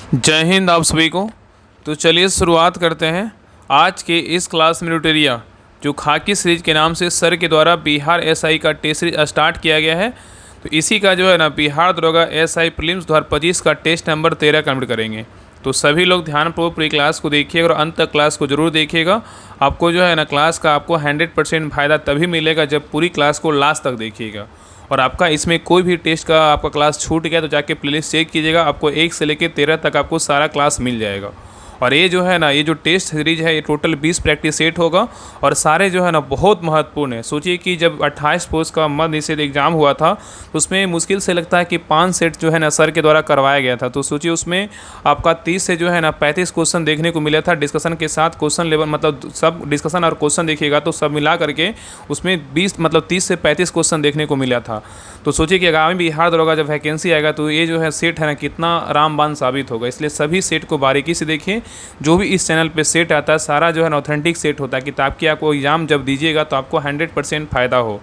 जय हिंद आप सभी को। तो चलिए शुरुआत करते हैं आज के इस क्लास में। ट्यूटोरियल जो खाकी सीरीज के नाम से सर के द्वारा बिहार एसआई का टेस्ट सीरीज स्टार्ट किया गया है, तो इसी का जो है ना बिहार दरोगा एसआई प्रीलिम्स 2025 का टेस्ट नंबर 13 कंप्लीट करेंगे। तो सभी लोग ध्यानपूर्वक पूरी क्लास को देखिएगा और अंत तक क्लास को जरूर देखिएगा। आपको जो है ना क्लास का आपको 100% फ़ायदा तभी मिलेगा जब पूरी क्लास को लास्ट तक देखिएगा। और आपका इसमें कोई भी टेस्ट का आपका क्लास छूट गया तो जाके प्लेलिस्ट चेक कीजिएगा, आपको 1 से लेकर 13 तक आपको सारा क्लास मिल जाएगा। और ये जो है ना, ये जो टेस्ट सीरीज है ये टोटल 20 प्रैक्टिस सेट होगा और सारे जो है ना बहुत महत्वपूर्ण है। सोचिए कि जब 28 पोस्ट का मद्य निषेध एग्जाम हुआ था तो उसमें मुश्किल से लगता है कि 5 सेट जो है ना सर के द्वारा करवाया गया था। तो सोचिए उसमें आपका 30 से जो है ना 35 क्वेश्चन देखने को मिला था डिस्कशन के साथ। क्वेश्चन लेवल मतलब सब डिस्कशन और क्वेश्चन देखिएगा तो सब मिला करके उसमें 30 से 35 क्वेश्चन देखने को मिला था। तो सोचिए कि आगामी बिहार दरोगा जब वैकेंसी आएगा तो ये जो है सेट है ना कितना रामबाण साबित होगा। इसलिए सभी सेट को बारीकी से देखिए। जो भी इस चैनल पे सेट आता है सारा जो है ना ऑथेंटिक सेट होता है कि ताकि आपको एग्जाम जब दीजिएगा तो आपको 100% फ़ायदा हो।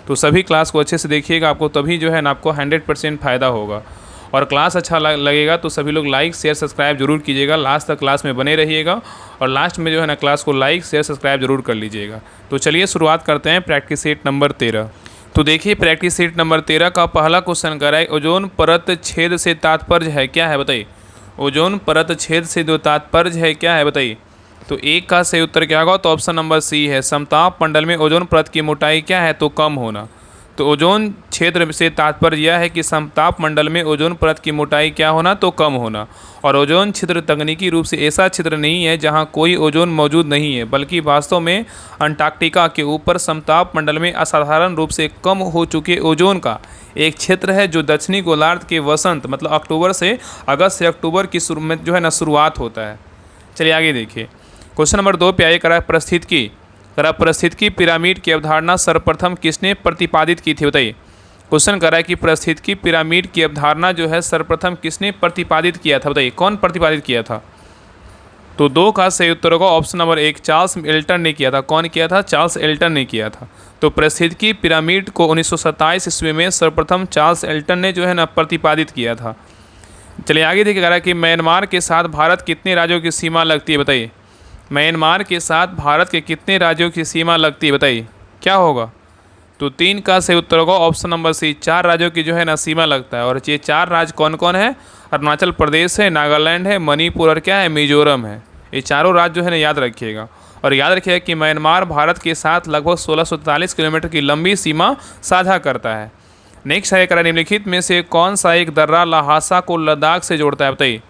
तो सभी क्लास को अच्छे से देखिएगा, आपको तभी जो है ना आपको 100% फ़ायदा होगा। और क्लास अच्छा लगेगा तो सभी लोग लाइक शेयर सब्सक्राइब जरूर कीजिएगा, लास्ट तक क्लास में बने रहिएगा और लास्ट में जो है ना क्लास को लाइक शेयर सब्सक्राइब जरूर कर लीजिएगा। तो चलिए शुरुआत करते हैं प्रैक्टिस सेट नंबर 13। तो देखिए प्रैक्टिस सेट नंबर 13 का पहला क्वेश्चन कर रहा है ओजोन परत छेद से तात्पर्य है क्या है बताइए। ओजोन परत छेद से जो तात्पर्य है क्या है बताइए। तो एक का सही उत्तर क्या होगा, तो ऑप्शन नंबर सी है, समताप मंडल में ओजोन परत की मोटाई क्या है, तो कम होना। तो ओजोन क्षेत्र से तात्पर्य यह है कि समताप मंडल में ओजोन परत की मोटाई क्या होना, तो कम होना। और ओजोन क्षेत्र तकनीकी रूप से ऐसा क्षेत्र नहीं है जहां कोई ओजोन मौजूद नहीं है, बल्कि वास्तव में अंटार्कटिका के ऊपर समताप मंडल में असाधारण रूप से कम हो चुके ओजोन का एक क्षेत्र है जो दक्षिणी गोलार्ध के वसंत मतलब अक्टूबर से अगस्त से अक्टूबर की शुरू में जो है ना शुरुआत होता है। चलिए आगे देखिए क्वेश्चन नंबर 2 पे आइए। करा परिस्थितिकी पिरामिड की अवधारणा सर्वप्रथम किसने प्रतिपादित की थी बताइए। क्वेश्चन करा कि परिस्थितिकी पिरामिड की अवधारणा जो है सर्वप्रथम किसने प्रतिपादित किया था बताइए, कौन प्रतिपादित किया था। तो 2 का सही उत्तर होगा ऑप्शन नंबर 1, चार्ल्स एल्टन ने किया था। कौन किया था, चार्ल्स एल्टन ने किया था। तो परिस्थितिकी पिरामिड को 1927 ईस्वी में सर्वप्रथम चार्ल्स एल्टन ने जो है ना प्रतिपादित किया था। चलिए आगे देखिए करा कि म्यांमार के साथ भारत कितने राज्यों की सीमा लगती है बताइए। म्यांमार के साथ भारत के कितने राज्यों की सीमा लगती है बताइए, क्या होगा। तो 3 का सही उत्तर होगा ऑप्शन नंबर सी, 4 राज्यों की जो है ना सीमा लगता है। और ये 4 राज्य कौन कौन है, अरुणाचल प्रदेश है, नागालैंड है, मणिपुर और क्या है, मिजोरम है। ये चारों राज्य जो है ना याद रखिएगा। और याद रखिएगा कि म्यांमार भारत के साथ लगभग 1643 किलोमीटर की लंबी सीमा साझा करता है। नेक्स्ट है करा निम्नलिखित में से कौन सा एक दर्रा लहासा को लद्दाख से जोड़ता है बताइए।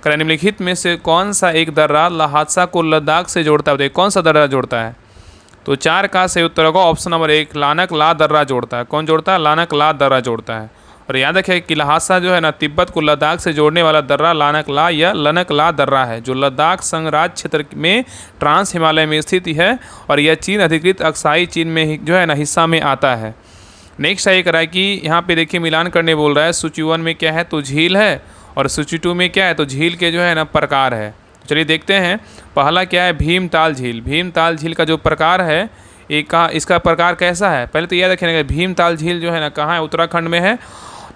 करा निम्नलिखित में से कौन सा एक दर्रा लहासा को लद्दाख से जोड़ता है बताइए, कौन सा दर्रा जोड़ता है। तो 4 का सही उत्तर होगा ऑप्शन नंबर 1, लानक ला दर्रा जोड़ता है। कौन जोड़ता है, लानक ला दर्रा जोड़ता है। और याद रखें कि लहासा जो है ना तिब्बत को लद्दाख से जोड़ने वाला दर्रा लानक ला या लनक ला दर्रा है, जो लद्दाख संघराज्य क्षेत्र में ट्रांस हिमालय में स्थित है और यह चीन अधिकृत अक्साई चीन में जो है ना हिस्सा में आता है। नेक्स्ट ये करा कि यहाँ पे देखिए मिलान करने बोल रहा है, सूची 1 में क्या है, तो झील है और सूची 2 में क्या है, तो झील के जो है ना प्रकार है। चलिए देखते हैं पहला क्या है, भीमताल झील। भीमताल झील का जो प्रकार है एक का इसका प्रकार कैसा है, पहले तो याद रखिएगा भीमताल झील जो है ना कहाँ है, उत्तराखंड में है।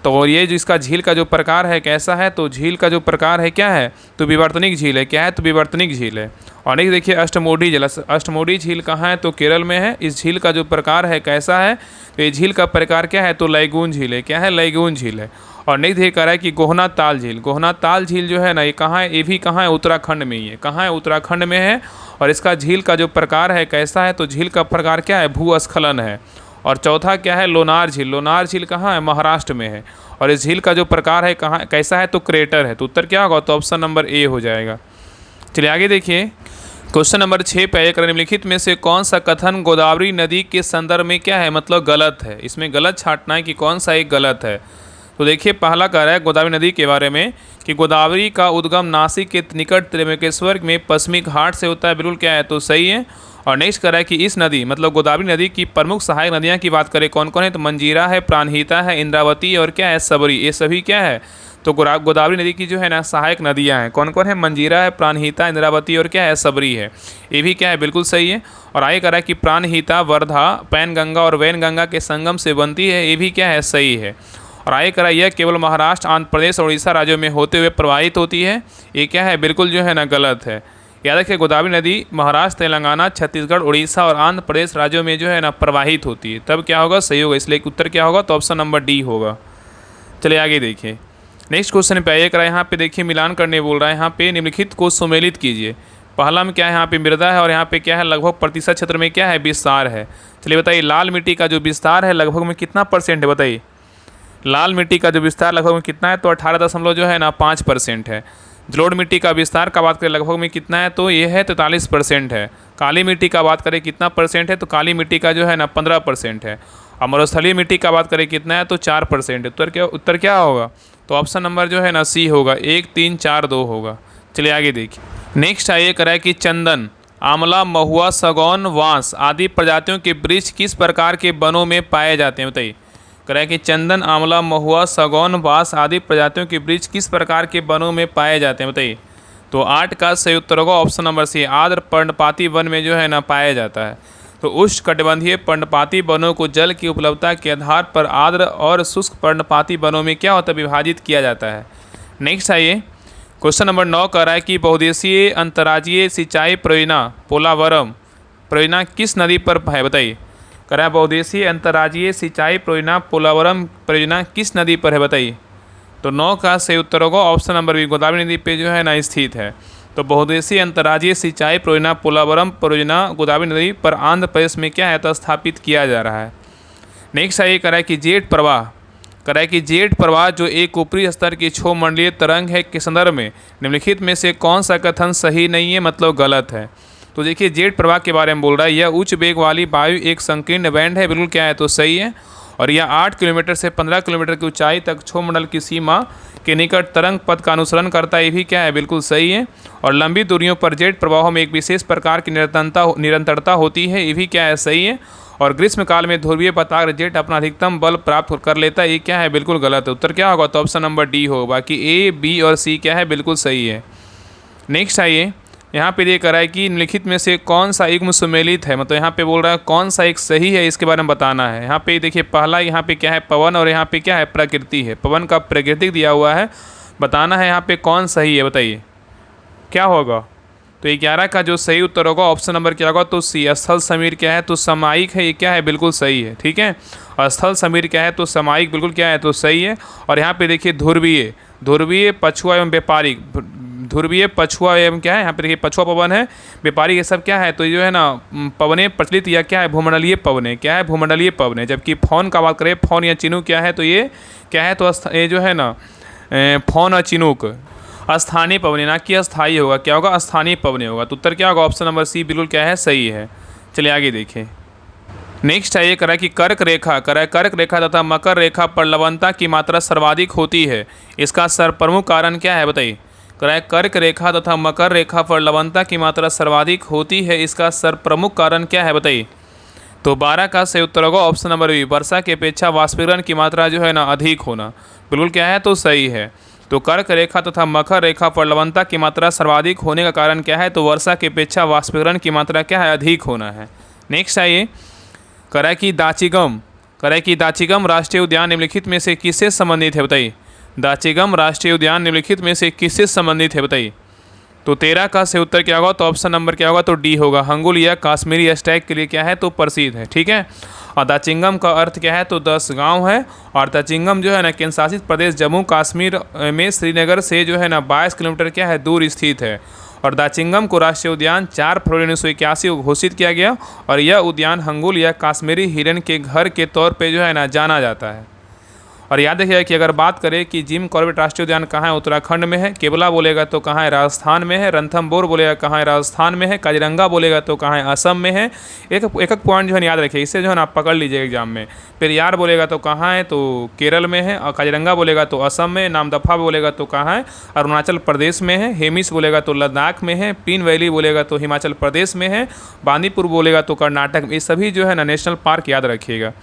तो और ये जो इसका झील का जो प्रकार है कैसा है, तो झील का जो प्रकार है क्या है, तो विवर्तनिक झील है। क्या है, तो विवर्तनिक झील है। और एक देखिए अष्टमोडी झील, अष्टमोडी झील कहाँ है, तो केरल में है। इस झील का जो प्रकार है कैसा है, तो ये झील का प्रकार क्या है, तो लैगून झील है। क्या है, लैगून झील है। और नेक्स्ट देखिए कह रहा है कि गोहना ताल झील। गोहना ताल झील जो है ना ये कहाँ है, ये भी कहाँ है, उत्तराखंड में ही है। कहाँ है, उत्तराखंड में है। और इसका झील का जो प्रकार है कैसा है, तो झील का प्रकार क्या है, भूस्खलन है। और चौथा क्या है, लोनार झील। लोनार झील कहाँ है, महाराष्ट्र में है। और इस झील का जो प्रकार है कहाँ कैसा है, तो क्रेटर है। तो उत्तर क्या होगा, तो ऑप्शन नंबर ए हो जाएगा। चलिए आगे देखिए क्वेश्चन नंबर 6 पे आइए। निम्नलिखित में से कौन सा कथन गोदावरी नदी के संदर्भ में क्या है, मतलब गलत है। इसमें गलत छांटना है कि कौन सा एक गलत है। तो देखिए पहला कह रहा है गोदावरी नदी के बारे में कि गोदावरी का उद्गम नासिक के निकट त्र्यंबकेश्वर में पश्चिमी घाट से होता है, बिल्कुल क्या है, तो सही है। और नेक्स्ट कह रहा है कि इस नदी मतलब गोदावरी नदी की प्रमुख सहायक नदियाँ की बात करें कौन कौन है, तो मंजीरा है, प्राणहिता है, इंद्रावती और क्या है, सबरी। ये सभी क्या है, तो गोदावरी नदी की जो है ना सहायक नदियाँ हैं कौन कौन है, मंजीरा है, प्राणहिता, इंद्रावती और क्या है, सबरी है। ये भी क्या है, बिल्कुल सही है। और आगे कह रहा है कि प्राणहिता वर्धा पैनगंगा और वैनगंगा के संगम से बनती है, ये भी क्या है, सही है। और आगे करा यह केवल महाराष्ट्र, आंध्र प्रदेश और उड़ीसा राज्यों में होते हुए प्रवाहित होती है। ये क्या है, बिल्कुल जो है ना गलत है। याद रखिए गोदावरी नदी महाराष्ट्र, तेलंगाना, छत्तीसगढ़, उड़ीसा और आंध्र प्रदेश राज्यों में जो है ना प्रवाहित होती है। तब क्या होगा, सही होगा। इसलिए उत्तर क्या होगा, तो ऑप्शन नंबर डी होगा। चलिए आगे देखिए नेक्स्ट क्वेश्चन पे आइए करा। यहाँ पे देखिए मिलान करने बोल रहा है। यहाँ पे निम्नलिखित को सुमेलित कीजिए। पहला में क्या है, यहाँ पे मृदा है और यहाँ पे क्या है, लगभग प्रतिशत क्षेत्र में क्या है, विस्तार है। चलिए बताइए लाल मिट्टी का जो विस्तार है लगभग में कितना परसेंट है, बताइए लाल मिट्टी का जो विस्तार लगभग में कितना है, तो 18.5% है। जलोढ़ मिट्टी का विस्तार का बात करें लगभग में कितना है, तो ये है 43% है। काली मिट्टी का बात करें कितना परसेंट है, तो काली मिट्टी का जो है ना 15% है। और मरुस्थलीय मिट्टी का बात करें कितना है, तो 4% है। उत्तर क्या होगा, तो ऑप्शन नंबर जो है ना सी होगा, 1, 3, 4, 2 होगा। चलिए आगे देखिए नेक्स्ट आइए करा कि चंदन, आंवला, महुआ, सागौन, वांस आदि प्रजातियों के वृक्ष किस प्रकार के वनों में पाए जाते हैं, बताइए। करें कि चंदन, आंवला, महुआ, सागौन, बांस आदि प्रजातियों के वृक्ष किस प्रकार के वनों में पाए जाते हैं, बताइए। तो 8 का सही उत्तर होगा ऑप्शन नंबर सी, आर्द्र पर्णपाती वन में जो है ना पाया जाता है। तो उष्णकटिबंधीय पर्णपाती वनों को जल की उपलब्धता के आधार पर आर्द्र और शुष्क पर्णपाती वनों में क्या होता है, विभाजित किया जाता है। नेक्स्ट आइए क्वेश्चन नंबर 9 कह रहा है कि बहुउद्देशीय अंतर्राज्यीय सिंचाई परियोजना पोलावरम परियोजना किस नदी पर है, बताइए। कह रहा है बहुउद्देशीय अंतर्राज्यीय सिंचाई परियोजना पोलावरम परियोजना किस नदी पर है, बताइए। तो 9 का सही उत्तर होगा ऑप्शन नंबर बी, गोदावरी नदी पे जो है ना स्थित है। तो बहुउद्देशीय अंतर्राज्यीय सिंचाई परियोजना पोलावरम परियोजना गोदावरी नदी पर आंध्र प्रदेश में क्या है, तो स्थापित किया जा रहा है। नेक्स्ट आइए कह रहा है कि जेट प्रवाह, कह रहा है कि जेट प्रवाह जो एक ऊपरी स्तर की क्षोभमंडलीय तरंग है के संदर्भ में निम्नलिखित में से कौन सा कथन सही नहीं है, मतलब गलत है। तो देखिए जेट प्रवाह के बारे में बोल रहा है, यह उच्च वेग वाली वायु एक संकीर्ण बैंड है, बिल्कुल क्या है, तो सही है। और यह 8 किलोमीटर से 15 किलोमीटर की ऊंचाई तक क्षोभमंडल की सीमा के निकट तरंग पथ का अनुसरण करता है, ये भी क्या है, बिल्कुल सही है। और लंबी दूरियों पर जेट प्रवाहों में एक विशेष प्रकार की निरंतरता होती है, ये भी क्या है, सही है। और ग्रीष्म काल में ध्रुवीय पताग्र जेट अपना अधिकतम बल प्राप्त कर लेता है, ये क्या है, बिल्कुल गलत है। उत्तर क्या होगा, तो ऑप्शन नंबर डी होगा। बाकी ए, बी और सी क्या है, बिल्कुल सही है। नेक्स्ट आइए यहाँ पे ये कह रहा है कि निम्नलिखित में से कौन सा युग्म सुमेलित है, मतलब यहाँ पे बोल रहा है कौन सा एक सही है, इसके बारे में बताना है। यहाँ पे देखिए पहला यहाँ पे क्या है, पवन, और यहाँ पे क्या है, प्रकृति है। पवन का प्राकृतिक दिया हुआ है, बताना है यहाँ पे कौन सही है, बताइए क्या होगा। तो 11 का जो सही उत्तर होगा ऑप्शन नंबर क्या होगा, तो सी। स्थल समीर क्या है, तो सामायिक है, ये क्या है, बिल्कुल सही है, ठीक है। और स्थल समीर क्या है, तो सामायिक बिल्कुल क्या है, तो सही है। और यहाँ पे देखिए ध्रुवीय, ध्रुवीय, पछुआ एवं व्यापारिक, ध्रुवीय, पछुआ एवं क्या है, यहाँ पे देखिए पछुआ पवन है, व्यापारिक, ये सब क्या है, तो ये जो है ना पवने प्रचलित या क्या है, भूमंडलीय पवने, क्या है, भूमंडलीय पवने। जबकि फोन का बात करें, फोन या चिनूक क्या है, तो ये क्या है, तो ये जो है ना फोन और चिनूक स्थानीय पवने, ना कि अस्थायी होगा, क्या होगा, स्थानीय पवने होगा। तो उत्तर क्या होगा, ऑप्शन नंबर सी बिल्कुल क्या है, सही है। चलिए आगे देखिए नेक्स्ट है ये करा कि कर्क रेखा, करा कर्क रेखा तथा मकर रेखा पर लवणता की मात्रा सर्वाधिक होती है, इसका प्रमुख कारण क्या है, बताइए। करा कर्क रेखा तथा मकर रेखा पर लवणता की मात्रा सर्वाधिक होती है, इसका प्रमुख कारण क्या है, बताइए। तो 12 का सही उत्तर होगा ऑप्शन नंबर बी, वर्षा की अपेक्षा वाष्पीकरण की मात्रा जो है ना अधिक होना, बिल्कुल क्या है, तो सही है। तो कर्क रेखा तथा मकर रेखा पर लवणता की मात्रा सर्वाधिक होने का कारण क्या है, तो वर्षा की अपेक्षा वाष्पीकरण की मात्रा क्या है, अधिक होना है। नेक्स्ट आइए करा कि दाचिगम, करा कि दाचिगम राष्ट्रीय उद्यान निम्नलिखित में से किससे संबंधित है, बताइए। दाचिगम राष्ट्रीय उद्यान निम्नलिखित में से किससे संबंधित है, बताइए। तो 13 का सही उत्तर क्या होगा, तो ऑप्शन नंबर क्या होगा, तो डी होगा। हंगुल या कश्मीरी स्टैग के लिए क्या है, तो प्रसिद्ध है, ठीक है। और दाचिंगम का अर्थ क्या है, तो 10 गांव है। और दाचिंगम जो है ना केंद्र शासित प्रदेश जम्मू कश्मीर में श्रीनगर से जो है ना 22 किलोमीटर क्या है, दूर स्थित है। और दाचिंगम को राष्ट्रीय उद्यान 4 फरवरी 1981 को घोषित किया गया। और यह उद्यान हंगुल या कश्मीरी हिरन के घर के तौर पे जो है ना जाना जाता है। और याद रखिएगा कि अगर बात करें कि जिम कॉर्बेट राष्ट्रीय उद्यान कहाँ है, उत्तराखंड में है। केवला बोलेगा तो कहाँ है, राजस्थान में है। रणथंबोर बोलेगा कहाँ है, राजस्थान में है। काजीरंगा बोलेगा तो कहाँ है, असम में है। एक एक पॉइंट जो है याद रखिए, इससे जो है ना आप पकड़ लीजिएगा एग्जाम में। पेरियार बोलेगा तो कहाँ है, तो केरल में है। और काजीरंगा बोलेगा तो असम में। नामदफा बोलेगा तो कहाँ है, अरुणाचल प्रदेश में है। हेमिस बोलेगा तो लद्दाख में है। पीन वैली बोलेगा तो हिमाचल प्रदेश में है। बांदीपुर बोलेगा तो कर्नाटक में। ये सभी जो है ना नेशनल पार्क याद रखिएगा।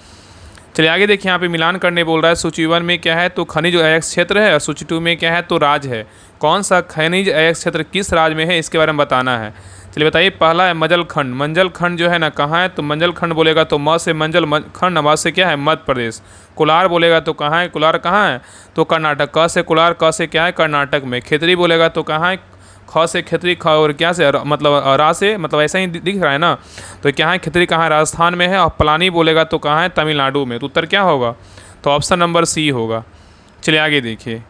चलिए आगे देखिए, यहाँ पे मिलान करने बोल रहा है। सूची 1 में क्या है तो खनिज अयस्क क्षेत्र है, और सूची 2 में क्या है तो राज्य है। कौन सा खनिज अयस्क क्षेत्र किस राज्य में है, इसके बारे में बताना है। चलिए बताइए, पहला है मंजल खंड। मंजल खंड जो है ना कहाँ है, तो मंजल खंड बोलेगा तो म से मंजल खंड, म से क्या है मध्य प्रदेश। कोलार बोलेगा तो कहाँ है, कोलार कहाँ है तो कर्नाटक। क से कोलार, क से क्या है कर्नाटक में। खेतरी बोलेगा तो कहाँ है, ख से खेतरी, ख और क्या से मतलब रा से, मतलब ऐसा ही दिख रहा है ना, तो क्या है खेतरी कहाँ है राजस्थान में है। और पलानी बोलेगा तो कहाँ है तमिलनाडु में। तो उत्तर क्या होगा, तो ऑप्शन नंबर सी होगा। चलिए आगे देखिए,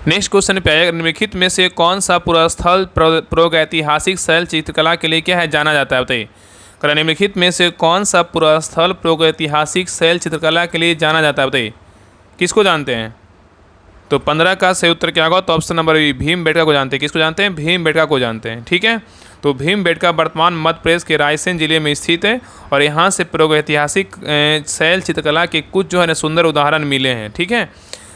नेक्स्ट क्वेश्चन पे आएगा, निम्नलिखित में से कौन सा पुरास्थल प्रागैतिहासिक शैल चित्रकला के लिए क्या है जाना जाता है, बताइए। करा निम्नलिखित में से कौन सा पुरास्थल प्रागैतिहासिक शैल चित्रकला के लिए जाना जाता है, बताइए। किसको जानते हैं, तो 15 का सही उत्तर क्या होगा, तो ऑप्शन नंबर बी भीमबेटका को जानते हैं। किसको जानते हैं, भीमबेटका को जानते हैं, ठीक है। तो भीमबेटका वर्तमान मध्य प्रदेश के रायसेन जिले में स्थित है, और यहाँ से प्रागैतिहासिक शैल चित्रकला के कुछ जो है ना सुंदर उदाहरण मिले हैं, ठीक है।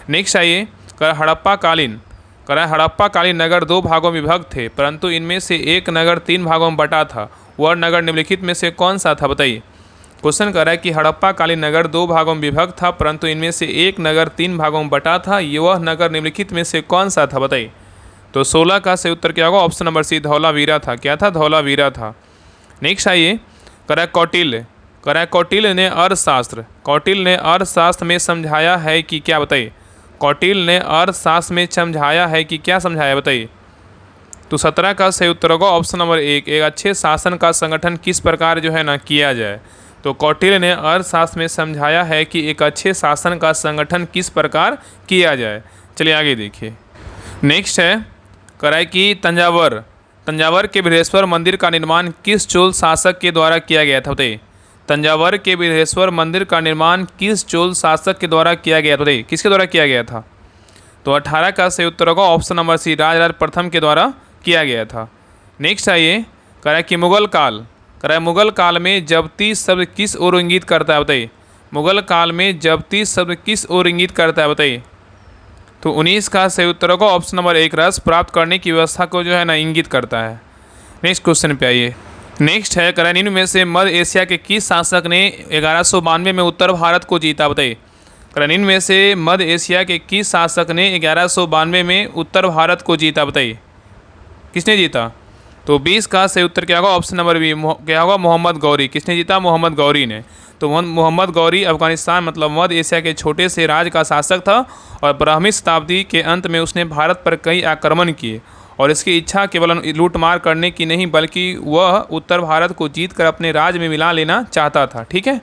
नेक्स्ट आइए, हड़प्पा कालीन नगर 2 भागों में विभक्त थे, परंतु इनमें से एक नगर 3 भागों में बटा था। वह नगर निम्नलिखित में से कौन सा था, बताइए। क्वेश्चन कर रहा है कि हड़प्पा कालीन नगर 2 भागों में विभक्त था, परंतु इनमें से एक नगर 3 भागों में बटा था। वह नगर निम्नलिखित में से कौन सा था, बताइए। तो 16 का सही उत्तर क्या होगा, ऑप्शन नंबर सी धौलावीरा था। क्या था, धौलावीरा था। नेक्स्ट आइए, कौटिल्य ने अर्थशास्त्र में समझाया है कि क्या, बताइए। कौटिल्य ने अर्थशास्त्र में समझाया है कि क्या समझाया, बताइए। तो 17 का सही उत्तर होगा ऑप्शन नंबर 1, एक अच्छे शासन का संगठन किस प्रकार जो है ना किया जाए। तो कौटिल्य ने अर्थशास्त्र में समझाया है कि एक अच्छे शासन का संगठन किस प्रकार किया जाए। चलिए आगे देखिए, नेक्स्ट है कराए कि तंजावर के बृहस्पति मंदिर का निर्माण किस चोल शासक के द्वारा किया गया था, बताइए। तंजावर के बृहस्पति मंदिर का निर्माण किस चोल शासक के द्वारा किया गया था, बताइए। किसके द्वारा किया गया था, तो 18 का सही उत्तर होगा ऑप्शन नंबर सी राजराज प्रथम के द्वारा किया गया था। नेक्स्ट आइए, कराए कि मुगल काल में जब्ती शब्द किस ओर इंगित करता है, बताइए। मुगल काल में जब्ती शब्द किस ओर इंगित करता है, बताइए। तो 19 का सही उत्तर होगा ऑप्शन नंबर 1 रस प्राप्त करने की व्यवस्था को जो है ना इंगित करता है। नेक्स्ट क्वेश्चन पे आइए, नेक्स्ट है कराए निम्न में से मध्य एशिया के किस शासक ने 1192 में उत्तर भारत को जीता, बताइए। कराए निम्न में से मध्य एशिया के किस शासक ने 1192 में उत्तर भारत को जीता, बताइए। किसने जीता, तो 20 का सही उत्तर क्या होगा, ऑप्शन नंबर बी क्या होगा, मोहम्मद गौरी। किसने जीता, मोहम्मद गौरी ने। तो मोहम्मद गौरी अफगानिस्तान मतलब मध्य एशिया के छोटे से राज्य का शासक था, और 12वीं शताब्दी के अंत में उसने भारत पर कई आक्रमण किए, और इसकी इच्छा केवल लूटमार करने की नहीं बल्कि वह उत्तर भारत को जीतकर अपने राज्य में मिला लेना चाहता था, ठीक है।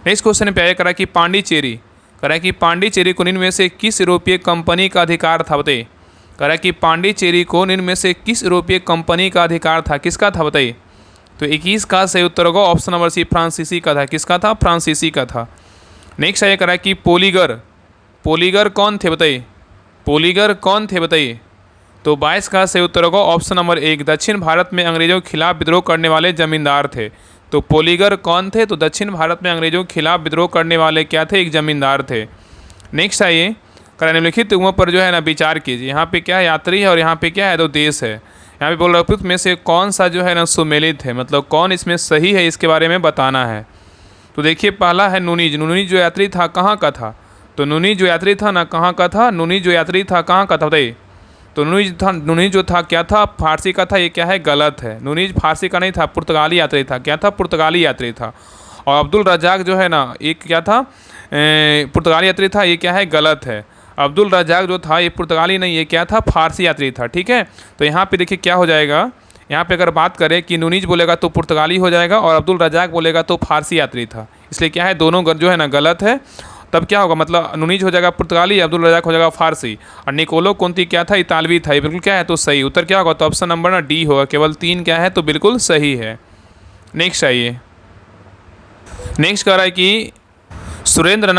नेक्स्ट क्वेश्चन पे करा कि पांडिचेरी को निम्न में से किस यूरोपीय कंपनी का अधिकार था, बताइए। करा कि पांडिचेरी को निम्न में से किस यूरोपीय कंपनी का अधिकार था, किसका था, बताइए। तो 21 का सही उत्तर होगा ऑप्शन नंबर सी फ्रांसीसी का था। किसका था, फ्रांसीसी का था। नेक्स्ट आइए करा कि पोलीगर कौन थे, बताइए। पोलीगर कौन थे, बताइए। तो 22 का सही उत्तर होगा ऑप्शन नंबर 1 दक्षिण भारत में अंग्रेजों के खिलाफ विद्रोह करने वाले जमींदार थे। तो पोलीगर कौन थे, तो दक्षिण भारत में अंग्रेजों के खिलाफ विद्रोह करने वाले क्या थे, एक जमींदार थे। नेक्स्ट आइए करा निम्नलिखित युग्मों पर जो है ना विचार कीजिए। यहाँ पे क्या है, यात्री है, और यहाँ पे क्या है, तो देश है। यहाँ पे बोल रहा है में से कौन सा जो है ना सुमेलित है, मतलब कौन इसमें सही है, इसके बारे में बताना है। तो देखिए पहला है नुनीज जो यात्री था कहाँ का था, तो नुनीज जो यात्री था ना कहाँ का था, नुनीज जो यात्री था कहाँ का था, बताइए। तो नुनीज जो था क्या था, फारसी का था। ये क्या है, गलत है। नुनीज फारसी का नहीं था, पुर्तगाली यात्री था। क्या था, पुर्तगाली यात्री था। और अब्दुल रजाक जो है ना एक क्या था, पुर्तगाली यात्री था। ये क्या है, गलत है। अब्दुल रजाक जो था ये पुर्तगाली नहीं, ये क्या था, फारसी यात्री था, ठीक है। तो यहाँ पे देखिए क्या हो जाएगा, यहाँ पे अगर बात करें कि नुनीज बोलेगा तो पुर्तगाली हो जाएगा, और अब्दुल रजाक बोलेगा तो फारसी यात्री था। इसलिए क्या है, दोनों जो है ना गलत है। तब क्या होगा, मतलब नुनीज हो जाएगा पुर्तगाली, अब्दुल रजाक हो जाएगा फारसी, और निकोलो कोंती क्या था, इतालवी था। ये बिल्कुल क्या है, तो सही उत्तर क्या होगा, तो ऑप्शन नंबर ना डी होगा। केवल 3 क्या है, तो बिल्कुल सही है। नेक्स्ट आइए, नेक्स्ट कह रहा है कि सुरेंद्र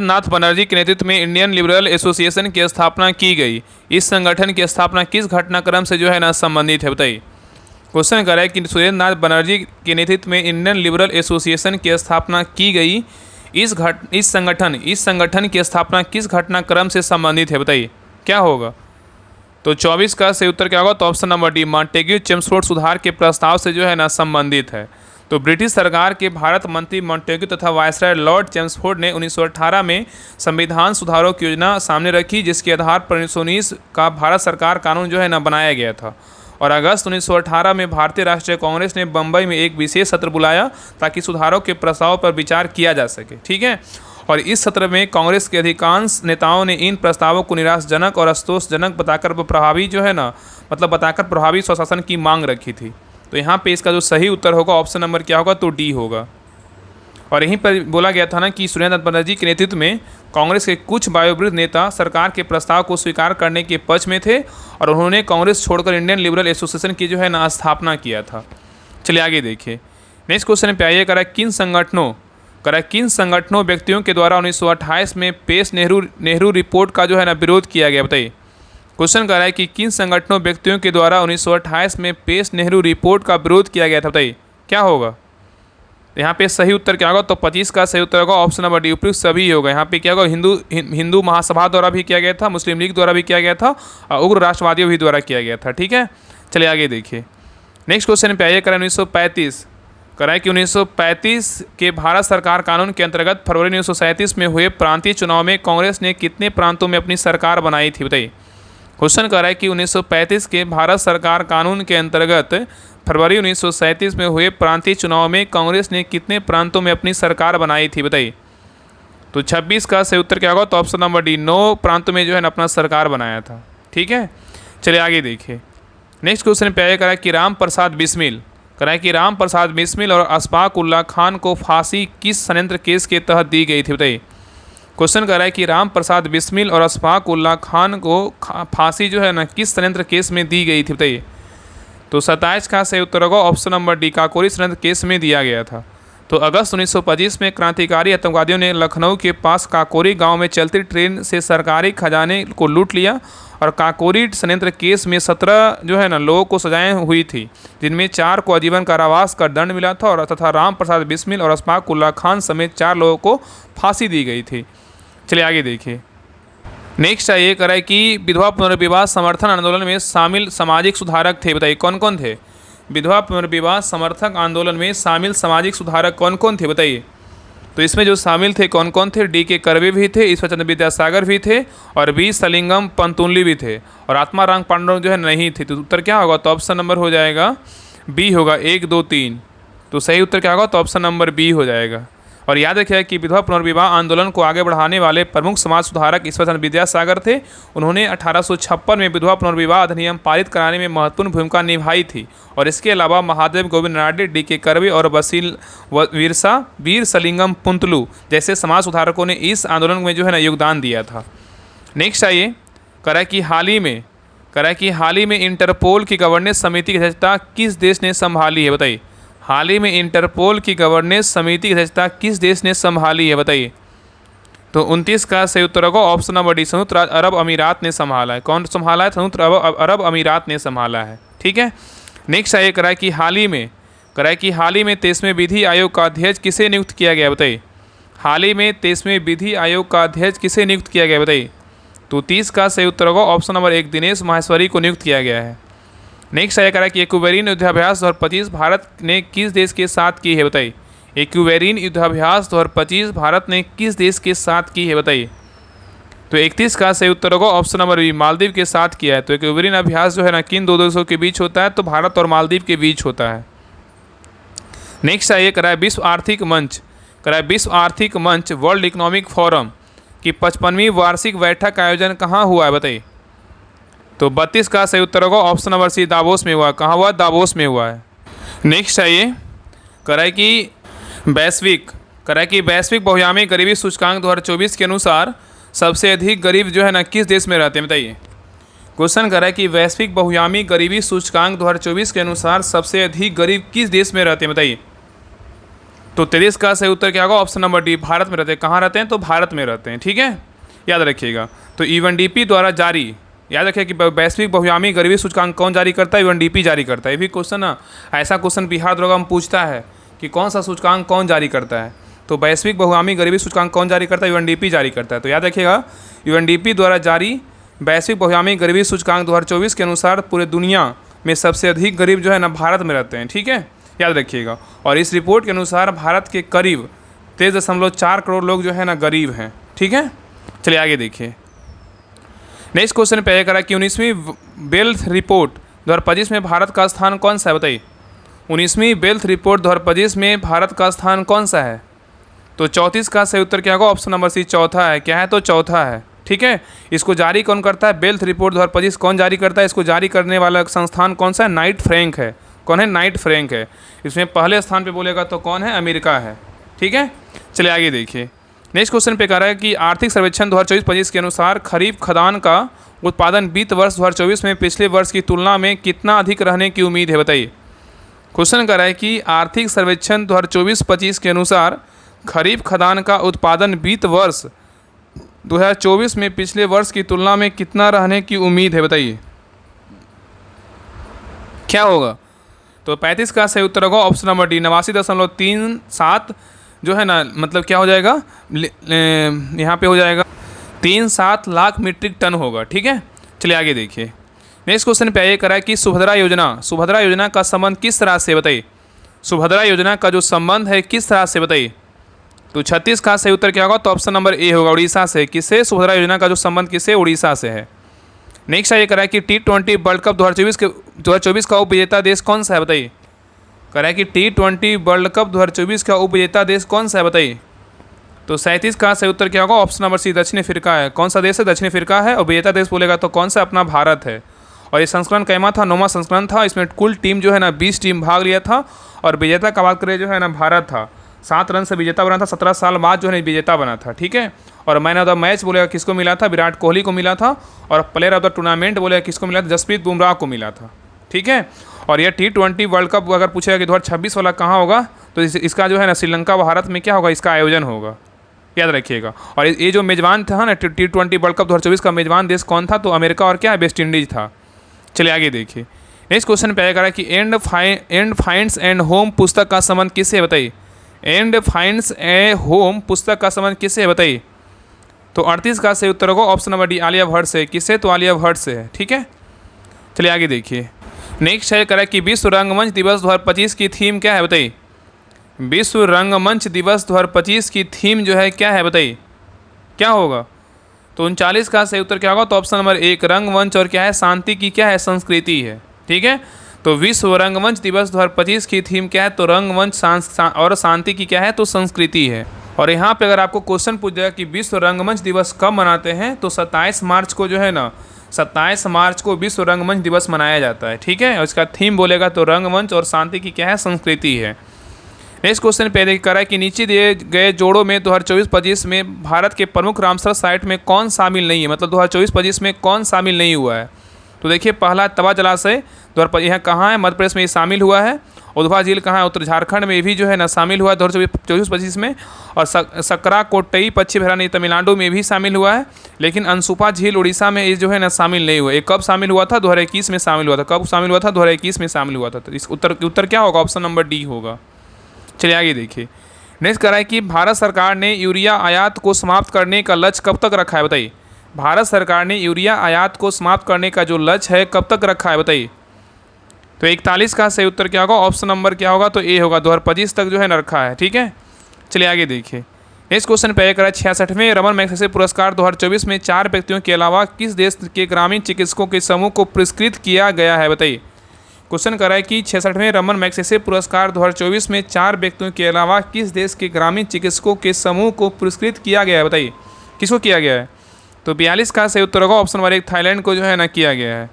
नाथ बनर्जी के नेतृत्व में इंडियन लिबरल एसोसिएशन की स्थापना की गई। इस संगठन की स्थापना किस घटनाक्रम से जो है ना संबंधित है, बताइए। क्वेश्चन कर रहा है कि सुरेंद्र नाथ बनर्जी के नेतृत्व में इंडियन लिबरल एसोसिएशन की स्थापना की गई। इस संगठन की स्थापना किस घटनाक्रम से संबंधित है, बताइए। क्या होगा, तो 24 का सही उत्तर क्या होगा, तो option number D Montagu Chelmsford सुधार के प्रस्ताव से जो है ना संबंधित है। तो ब्रिटिश सरकार के भारत मंत्री मॉन्टेग्यू तथा वायसराय लॉर्ड चेम्सफोर्ड ने 1918 में संविधान सुधारों की योजना सामने रखी, जिसके आधार पर 1919 का भारत सरकार कानून जो है ना बनाया गया था। और अगस्त 1918 में भारतीय राष्ट्रीय कांग्रेस ने बम्बई में एक विशेष सत्र बुलाया ताकि सुधारों के प्रस्ताव पर विचार किया जा सके। ठीक है, और इस सत्र में कांग्रेस के अधिकांश नेताओं ने इन प्रस्तावों को निराशाजनक और असंतोषजनक बताकर प्रभावी जो है ना बताकर प्रभावी स्वशासन की मांग रखी थी। तो यहाँ पे इसका जो सही उत्तर होगा ऑप्शन नंबर क्या होगा, तो डी होगा। और यहीं पर बोला गया था ना कि सुरेंद्र बनर्जी के नेतृत्व में कांग्रेस के कुछ वयोवृद्ध नेता सरकार के प्रस्ताव को स्वीकार करने के पक्ष में थे और उन्होंने कांग्रेस छोड़कर इंडियन लिबरल एसोसिएशन की जो है ना स्थापना किया था। चलिए आगे देखिए, नेक्स्ट क्वेश्चन पे आइए। किन संगठनों व्यक्तियों के द्वारा 1928 में पेश नेहरू रिपोर्ट का जो है ना विरोध किया गया, बताइए। क्वेश्चन कह रहा है कि किन संगठनों व्यक्तियों के द्वारा 1928 में पेश नेहरू रिपोर्ट का विरोध किया गया था, बताइए क्या होगा। यहाँ पे सही उत्तर क्या होगा, तो 25 का सही उत्तर होगा ऑप्शन नंबर डी, उपयुक्त सभी होगा। यहाँ पे क्या होगा, हिंदू महासभा द्वारा भी किया गया था, मुस्लिम लीग द्वारा भी किया गया था और उग्र राष्ट्रवादियों भी द्वारा किया गया था। ठीक है, चलिए आगे देखिए। नेक्स्ट क्वेश्चन पे आइए। 1935 कराए कि 1935 के भारत सरकार कानून के अंतर्गत फरवरी 1937 में हुए प्रांतीय चुनाव में कांग्रेस ने कितने प्रांतों में अपनी सरकार बनाई थी, बताइए। क्वेश्चन कर रहा है कि 1935 के भारत सरकार कानून के अंतर्गत फरवरी 1937 में हुए प्रांतीय चुनाव में कांग्रेस ने कितने प्रांतों में अपनी सरकार बनाई थी, बताइए। तो 26 का सही उत्तर क्या होगा, तो ऑप्शन नंबर डी, 9 प्रांतों में जो है ना अपना सरकार बनाया था। ठीक है, चलिए आगे देखिए। नेक्स्ट क्वेश्चन पे आया कि राम प्रसाद बिस्मिल और अशफाक उल्ला खान को फांसी किस षड्यंत्र केस के तहत दी गई थी, बताइए। क्वेश्चन कर रहा है कि राम प्रसाद बिस्मिल और अशफाक उल्ला खान को फांसी जो है ना किस षड्यंत्र केस में दी गई थी, बताइए। तो 27 का सही उत्तर होगा ऑप्शन नंबर डी, काकोरी षड्यंत्र केस में दिया गया था। तो अगस्त 1925 में क्रांतिकारी आतंकवादियों ने लखनऊ के पास काकोरी गांव में चलती ट्रेन से सरकारी खजाने को लूट लिया और काकोरी षड्यंत्र केस में 17 जो है ना लोगों को सजाएं हुई थी, जिनमें 4 को आजीवन कारावास का दंड मिला था और तथा राम प्रसाद बिस्मिल और अशफाक उल्ला खान समेत 4 लोगों को फांसी दी गई थी। चलिए आगे देखिए। नेक्स्ट ये कह रहा है कि विधवा पुनर्विवाह समर्थन आंदोलन में शामिल सामाजिक सुधारक थे, बताइए कौन कौन थे। विधवा पुनर्विवाह समर्थक आंदोलन में शामिल सामाजिक सुधारक कौन कौन थे, बताइए। तो इसमें जो शामिल थे कौन कौन थे, डी के कर्वे भी थे, ईश्वर चंद्र विद्यासागर भी थे और बी सलिंगम पंतुली भी थे और आत्माराम पांडव जो है नहीं थे। तो उत्तर क्या होगा, तो ऑप्शन नंबर हो जाएगा बी होगा, 1 2 3। तो सही उत्तर क्या होगा, तो ऑप्शन नंबर बी हो जाएगा। और याद रखिएगा कि विधवा पुनर्विवाह आंदोलन को आगे बढ़ाने वाले प्रमुख समाज सुधारक ईश्वर चंद्र विद्यासागर थे। उन्होंने 1856 में विधवा पुनर्विवाह अधिनियम पारित कराने में महत्वपूर्ण भूमिका निभाई थी और इसके अलावा महादेव गोविंद नाडे, डी के कर्वे और वीर सलिंगम पुंतलू जैसे समाज सुधारकों ने इस आंदोलन में जो है ना योगदान दिया था। नेक्स्ट आइए, करा कि हाल ही में इंटरपोल की गवर्नेंस समिति की अध्यक्षता किस देश ने संभाली है, बताइए। हाल ही में इंटरपोल की गवर्नेंस समिति की अध्यक्षता किस देश ने संभाली है, बताइए। तो 29 का सही उत्तर होगा ऑप्शन नंबर डी, संयुक्त अरब अमीरात ने संभाला है। कौन संभाला है, संयुक्त अरब अमीरात ने संभाला है। ठीक है, नेक्स्ट आइए करा कि हाल ही में 23वें विधि आयोग का अध्यक्ष किसे नियुक्त किया गया, बताइए। हाल ही में 23वें विधि आयोग का अध्यक्ष किसे नियुक्त किया गया, बताइए। तो 30 का सही उत्तर होगा ऑप्शन नंबर 1, दिनेश माहेश्वरी को नियुक्त किया गया है। नेक्स्ट आया करा कि एक्वेरिन युद्धाभ्यास 2025 भारत ने किस देश के साथ की है, बताइए। एक्वेरिन युद्धाभ्यास 2025 भारत ने किस देश के साथ की है, बताइए। तो 31 का सही उत्तर होगा ऑप्शन नंबर बी, मालदीव के साथ किया है। तो एक्वेरिन अभ्यास जो है ना किन 2 देशों के बीच होता है, तो भारत और मालदीव के बीच होता है। नेक्स्ट आइए कराए विश्व आर्थिक मंच वर्ल्ड इकोनॉमिक फोरम की 55वीं वार्षिक बैठक का आयोजन कहाँ हुआ है, बताइए। तो 32 का सही उत्तर होगा ऑप्शन नंबर सी, दावोस में हुआ। कहाँ हुआ, दावोस में हुआ है। नेक्स्ट आइए कराए कि वैश्विक बहुआयामी गरीबी सूचकांक 2024 के अनुसार सबसे अधिक गरीब जो है ना किस देश में रहते हैं, बताइए। क्वेश्चन कर रहा है कि वैश्विक बहुआयामी गरीबी सूचकांक 2024 के अनुसार सबसे अधिक गरीब किस देश में रहते हैं, बताइए। तो 23 का सही उत्तर क्या होगा, ऑप्शन नंबर डी, भारत में रहते हैं। कहाँ रहते हैं, तो भारत में रहते हैं। ठीक है, याद रखिएगा। तो यूएनडीपी द्वारा जारी, याद रखिए कि वैश्विक बहुआयामी गरीबी सूचकांक कौन जारी करता है, यूएनडीपी जारी करता है। ये भी क्वेश्चन ना, ऐसा क्वेश्चन बिहार दरोगा में पूछता है कि कौन सा सूचकांक कौन जारी करता है। तो वैश्विक बहुआयामी गरीबी सूचकांक कौन जारी करता है, यूएनडीपी जारी करता है। तो याद रखिएगा यूएनडीपी द्वारा जारी वैश्विक बहुआयामी गरीबी सूचकांक 2024 के अनुसार पूरे दुनिया में सबसे अधिक गरीब जो है ना भारत में रहते हैं। ठीक है, याद रखिएगा। और इस रिपोर्ट के अनुसार भारत के करीब 23.4 करोड़ लोग जो है ना गरीब हैं। ठीक है, चलिए आगे देखिए। नेक्स्ट क्वेश्चन पे करा कि 19वीं वेल्थ रिपोर्ट 2025 में भारत का स्थान कौन सा है, बताइए। 19वीं वेल्थ रिपोर्ट 2025 में भारत का स्थान कौन सा है? तो 34 का सही उत्तर क्या होगा? ऑप्शन नंबर सी चौथा है। क्या है? तो चौथा है। ठीक है, इसको जारी कौन करता है? वेल्थ रिपोर्ट 2025 कौन जारी करता है? इसको जारी करने वाला संस्थान कौन सा है? नाइट फ्रैंक है। कौन है? नाइट फ्रैंक है। इसमें पहले स्थान पे बोलेगा तो कौन है? अमेरिका है। ठीक है, चलिए आगे देखिए। नेक्स्ट क्वेश्चन पे कह रहा है कि आर्थिक सर्वेक्षण 2024-25 के अनुसार खरीफ खाद्यान्न का उत्पादन वित्त वर्ष 2024 में पिछले वर्ष की तुलना में कितना अधिक रहने की उम्मीद है, बताइए। क्वेश्चन कह रहा है कि आर्थिक सर्वेक्षण 2024-25 के अनुसार खरीफ खाद्यान्न का उत्पादन वित्त वर्ष 2024 में पिछले वर्ष की तुलना में कितना रहने की उम्मीद है, बताइए। क्या होगा? तो 35 का सही उत्तर होगा ऑप्शन नंबर डी 89.37 जो है ना, मतलब क्या हो जाएगा, यहाँ पे हो जाएगा 37 लाख मीट्रिक टन होगा। ठीक है, चलिए आगे देखिए। नेक्स्ट क्वेश्चन पे ये करा है कि सुभद्रा योजना का संबंध किस तरह से, बताइए। सुभद्रा योजना का जो संबंध है किस तरह से, बताइए। तो 36 का सही उत्तर क्या होगा? तो ऑप्शन नंबर ए होगा, उड़ीसा से। किससे? सुभद्रा योजना का जो संबंध किससे? उड़ीसा से है। नेक्स्ट ये करा है कि T20 वर्ल्ड कप 2024 का उपविजेता देश कौन सा है, बताइए। कह रहा है कि T20 वर्ल्ड कप 2024 का उपविजेता देश कौन सा है, बताइए। तो 37 का सही उत्तर क्या होगा? ऑप्शन नंबर सी दक्षिण अफ्रीका है। कौन सा देश है? दक्षिण अफ्रीका है। और विजेता देश बोलेगा तो कौन सा? अपना भारत है। और ये संस्करण कैमा था? 9वां संस्करण था। इसमें कुल टीम जो है ना 20 टीम भाग लिया था। और विजेता का बात करें जो है ना, भारत था। 7 रन से विजेता बना था। 17 साल बाद जो है विजेता बना था। ठीक है, और मैन ऑफ द मैच बोलेगा किसको मिला था? विराट कोहली को मिला था। और प्लेयर ऑफ द टूर्नामेंट बोलेगा किसको मिला था? जसप्रीत बुमराह को मिला था। ठीक है, और यह T20 वर्ल्ड कप अगर पूछेगा कि 2026 वाला कहाँ होगा, तो इसका जो है ना श्रीलंका भारत में क्या होगा, इसका आयोजन होगा। याद रखिएगा। और ये जो मेजबान था ना T20 वर्ल्ड कप 2024 का मेजबान देश कौन था? तो अमेरिका और क्या है? वेस्ट इंडीज था। चलिए आगे देखिए। नेक्स्ट क्वेश्चन पे आएगा कि एंड फाइंड्स एंड होम पुस्तक का संबंध किससे है, बताइए। एंड फाइंड्स ए होम पुस्तक का संबंध किससे है, बताइए। तो 38 का सही उत्तर होगा option number D Alia Bhatt से। किससे? तो आलिया भट्ट से है। ठीक है, चलिए आगे देखिए। नेक्स्ट है करा कि विश्व रंगमंच दिवस 2025 की थीम क्या है, बताइए। विश्व रंगमंच दिवस 2025 की थीम जो है क्या है, बताइए। क्या होगा? तो 39 का सही उत्तर क्या होगा? तो ऑप्शन नंबर 1 रंगमंच और क्या है? शांति की क्या है? संस्कृति है। ठीक है, तो विश्व रंगमंच दिवस 2025 की थीम क्या है? तो रंगमंच और शांति की क्या है? तो संस्कृति है। और यहाँ पे अगर आपको क्वेश्चन पूछ जाएगा कि विश्व रंगमंच दिवस कब मनाते हैं, तो 27 मार्च को जो है ना, 27 मार्च को विश्व रंगमंच दिवस मनाया जाता है। ठीक है, और इसका थीम बोलेगा तो रंगमंच और शांति की क्या है? संस्कृति है। नेक्स्ट क्वेश्चन पे करा है कि नीचे दिए गए जोड़ों में 2024-25 में भारत के प्रमुख रामसर साइट में कौन शामिल नहीं है, मतलब 2024-25 में कौन शामिल नहीं हुआ है। तो देखिए, पहला तवा जलाशय यहाँ कहाँ है? मध्य प्रदेश में ये शामिल हुआ है। उधवा झील कहाँ है? उत्तर झारखंड में भी जो है ना शामिल हुआ है 2024-25 में। और सकरा कोट्टई पश्चिम हरियाणा तमिलनाडु में भी शामिल हुआ है। लेकिन अनसुपा झील उड़ीसा में ये जो है ना शामिल नहीं हुआ। ये कब शामिल हुआ था? 2021 में शामिल हुआ था। कब शामिल हुआ था? 2021 में शामिल हुआ था। तो इस उत्तर क्या होगा? ऑप्शन नंबर डी होगा। चलिए आगे देखिए। नेक्स्ट करा है कि भारत सरकार ने यूरिया आयात को समाप्त करने का लक्ष्य कब तक रखा है, बताइए। भारत सरकार ने यूरिया आयात को समाप्त करने का जो लक्ष्य है कब तक रखा है, बताइए। तो 41 का सही उत्तर क्या होगा? ऑप्शन नंबर क्या होगा? तो ए होगा, 2025 तक जो है ना रखा है। ठीक है, चलिए आगे देखिए। नेक्स्ट क्वेश्चन पे करा 66वें रमन मैग्सेसे पुरस्कार 2024 में 4 व्यक्तियों के अलावा किस देश के ग्रामीण चिकित्सकों के समूह को पुरस्कृत किया गया है, बताइए। क्वेश्चन करा है कि 66वें रमन मैग्सेसे पुरस्कार 2024 में 4 व्यक्तियों के अलावा किस देश के ग्रामीण चिकित्सकों के समूह को पुरस्कृत किया गया है, बताइए। किसको किया गया है? तो 42 का सही उत्तर होगा ऑप्शन नंबर 1 थाईलैंड को जो है ना किया गया है।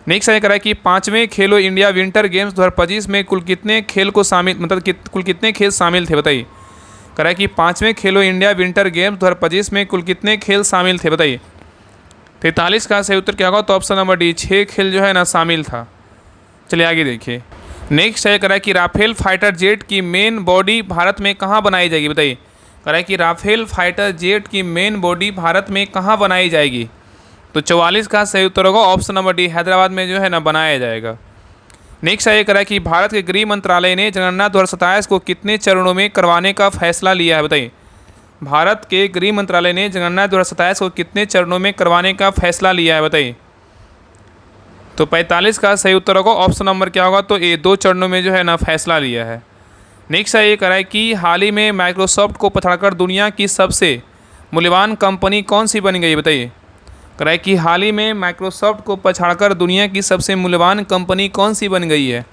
नेक्स्ट ये करा है कि 5वें खेलो इंडिया विंटर गेम्स 2025 में कुल कितने खेल को शामिल, मतलब कुल कितने खेल शामिल थे, बताइए। करा है कि 5वें खेलो इंडिया विंटर गेम्स 2025 में कुल कितने खेल शामिल थे, बताइए। 43 का सही उत्तर क्या होगा? तो ऑप्शन नंबर डी 6 खेल जो है ना शामिल था। चलिए आगे देखिए। नेक्स्ट है करा है कि राफेल फाइटर जेट की मेन बॉडी भारत में कहाँ बनाई जाएगी, बताइए। करा है कि राफेल फाइटर जेट की मेन बॉडी भारत में कहाँ बनाई जाएगी। तो 44 का सही उत्तर होगा ऑप्शन नंबर डी हैदराबाद में जो है ना बनाया जाएगा। नेक्स्ट ये करा है कि भारत के गृह मंत्रालय ने जनगणना 2027 को कितने चरणों में करवाने का फैसला लिया है, बताइए। भारत के गृह मंत्रालय ने जनगणना 2027 को कितने चरणों में करवाने का फैसला लिया है, बताइए। तो 45 का सही उत्तर होगा ऑप्शन नंबर क्या होगा, तो ये 2 चरणों में जो है ना फैसला लिया है। नेक्स्ट है ये कह रहा है कि हाल ही में माइक्रोसॉफ्ट को पछाड़कर दुनिया की सबसे मूल्यवान कंपनी कौन सी बन गई, बताइए। कह रहा है कि हाल ही में माइक्रोसॉफ्ट को पछाड़कर दुनिया की सबसे मूल्यवान कंपनी कौन सी बन गई है।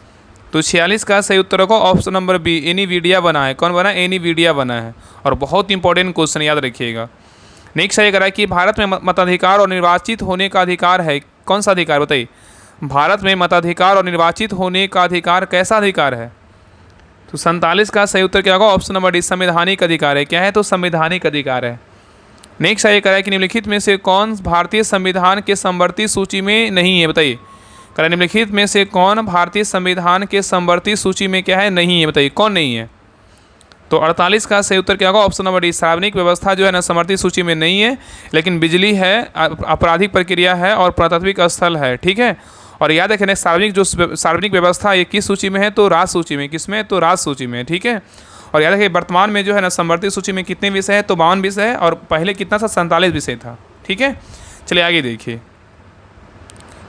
तो 46 का सही उत्तर होगा ऑप्शन नंबर बी, एनवीडिया बना है। कौन बना है, एनवीडिया बना है। और बहुत इंपॉर्टेंट क्वेश्चन याद रखिएगा। नेक्स्ट ये कह रहा है कि भारत में मताधिकार और निर्वाचित होने का अधिकार है, कौन सा अधिकार, बताइए। भारत में मताधिकार और निर्वाचित होने का अधिकार कैसा अधिकार है। तो 47 का सही उत्तर क्या होगा, ऑप्शन नंबर डी, संवैधानिक अधिकार है। क्या है, तो संवैधानिक अधिकार है। नेक्स्ट ये कह रहा है कि निम्नलिखित में से कौन भारतीय संविधान के समवर्ती सूची में नहीं है, बताइए। कह रहा है निम्नलिखित में से कौन भारतीय संविधान के समवर्ती सूची में क्या है, नहीं है, बताइए कौन नहीं है। तो 48 का सही उत्तर क्या होगा, ऑप्शन नंबर डी, सार्वजनिक व्यवस्था जो है ना समवर्ती सूची में नहीं है, लेकिन बिजली है, आपराधिक प्रक्रिया है और पुरातात्विक स्थल है। ठीक है, और याद रखें सार्वजनिक व्यवस्था ये किस सूची में है, तो राज सूची में। किसमें, तो राज सूची में। ठीक है, और याद रखें वर्तमान में जो है ना समवर्ती सूची में कितने विषय है, तो 52 विषय है, और पहले कितना था, 47 विषय था। ठीक है, चलिए आगे देखिए।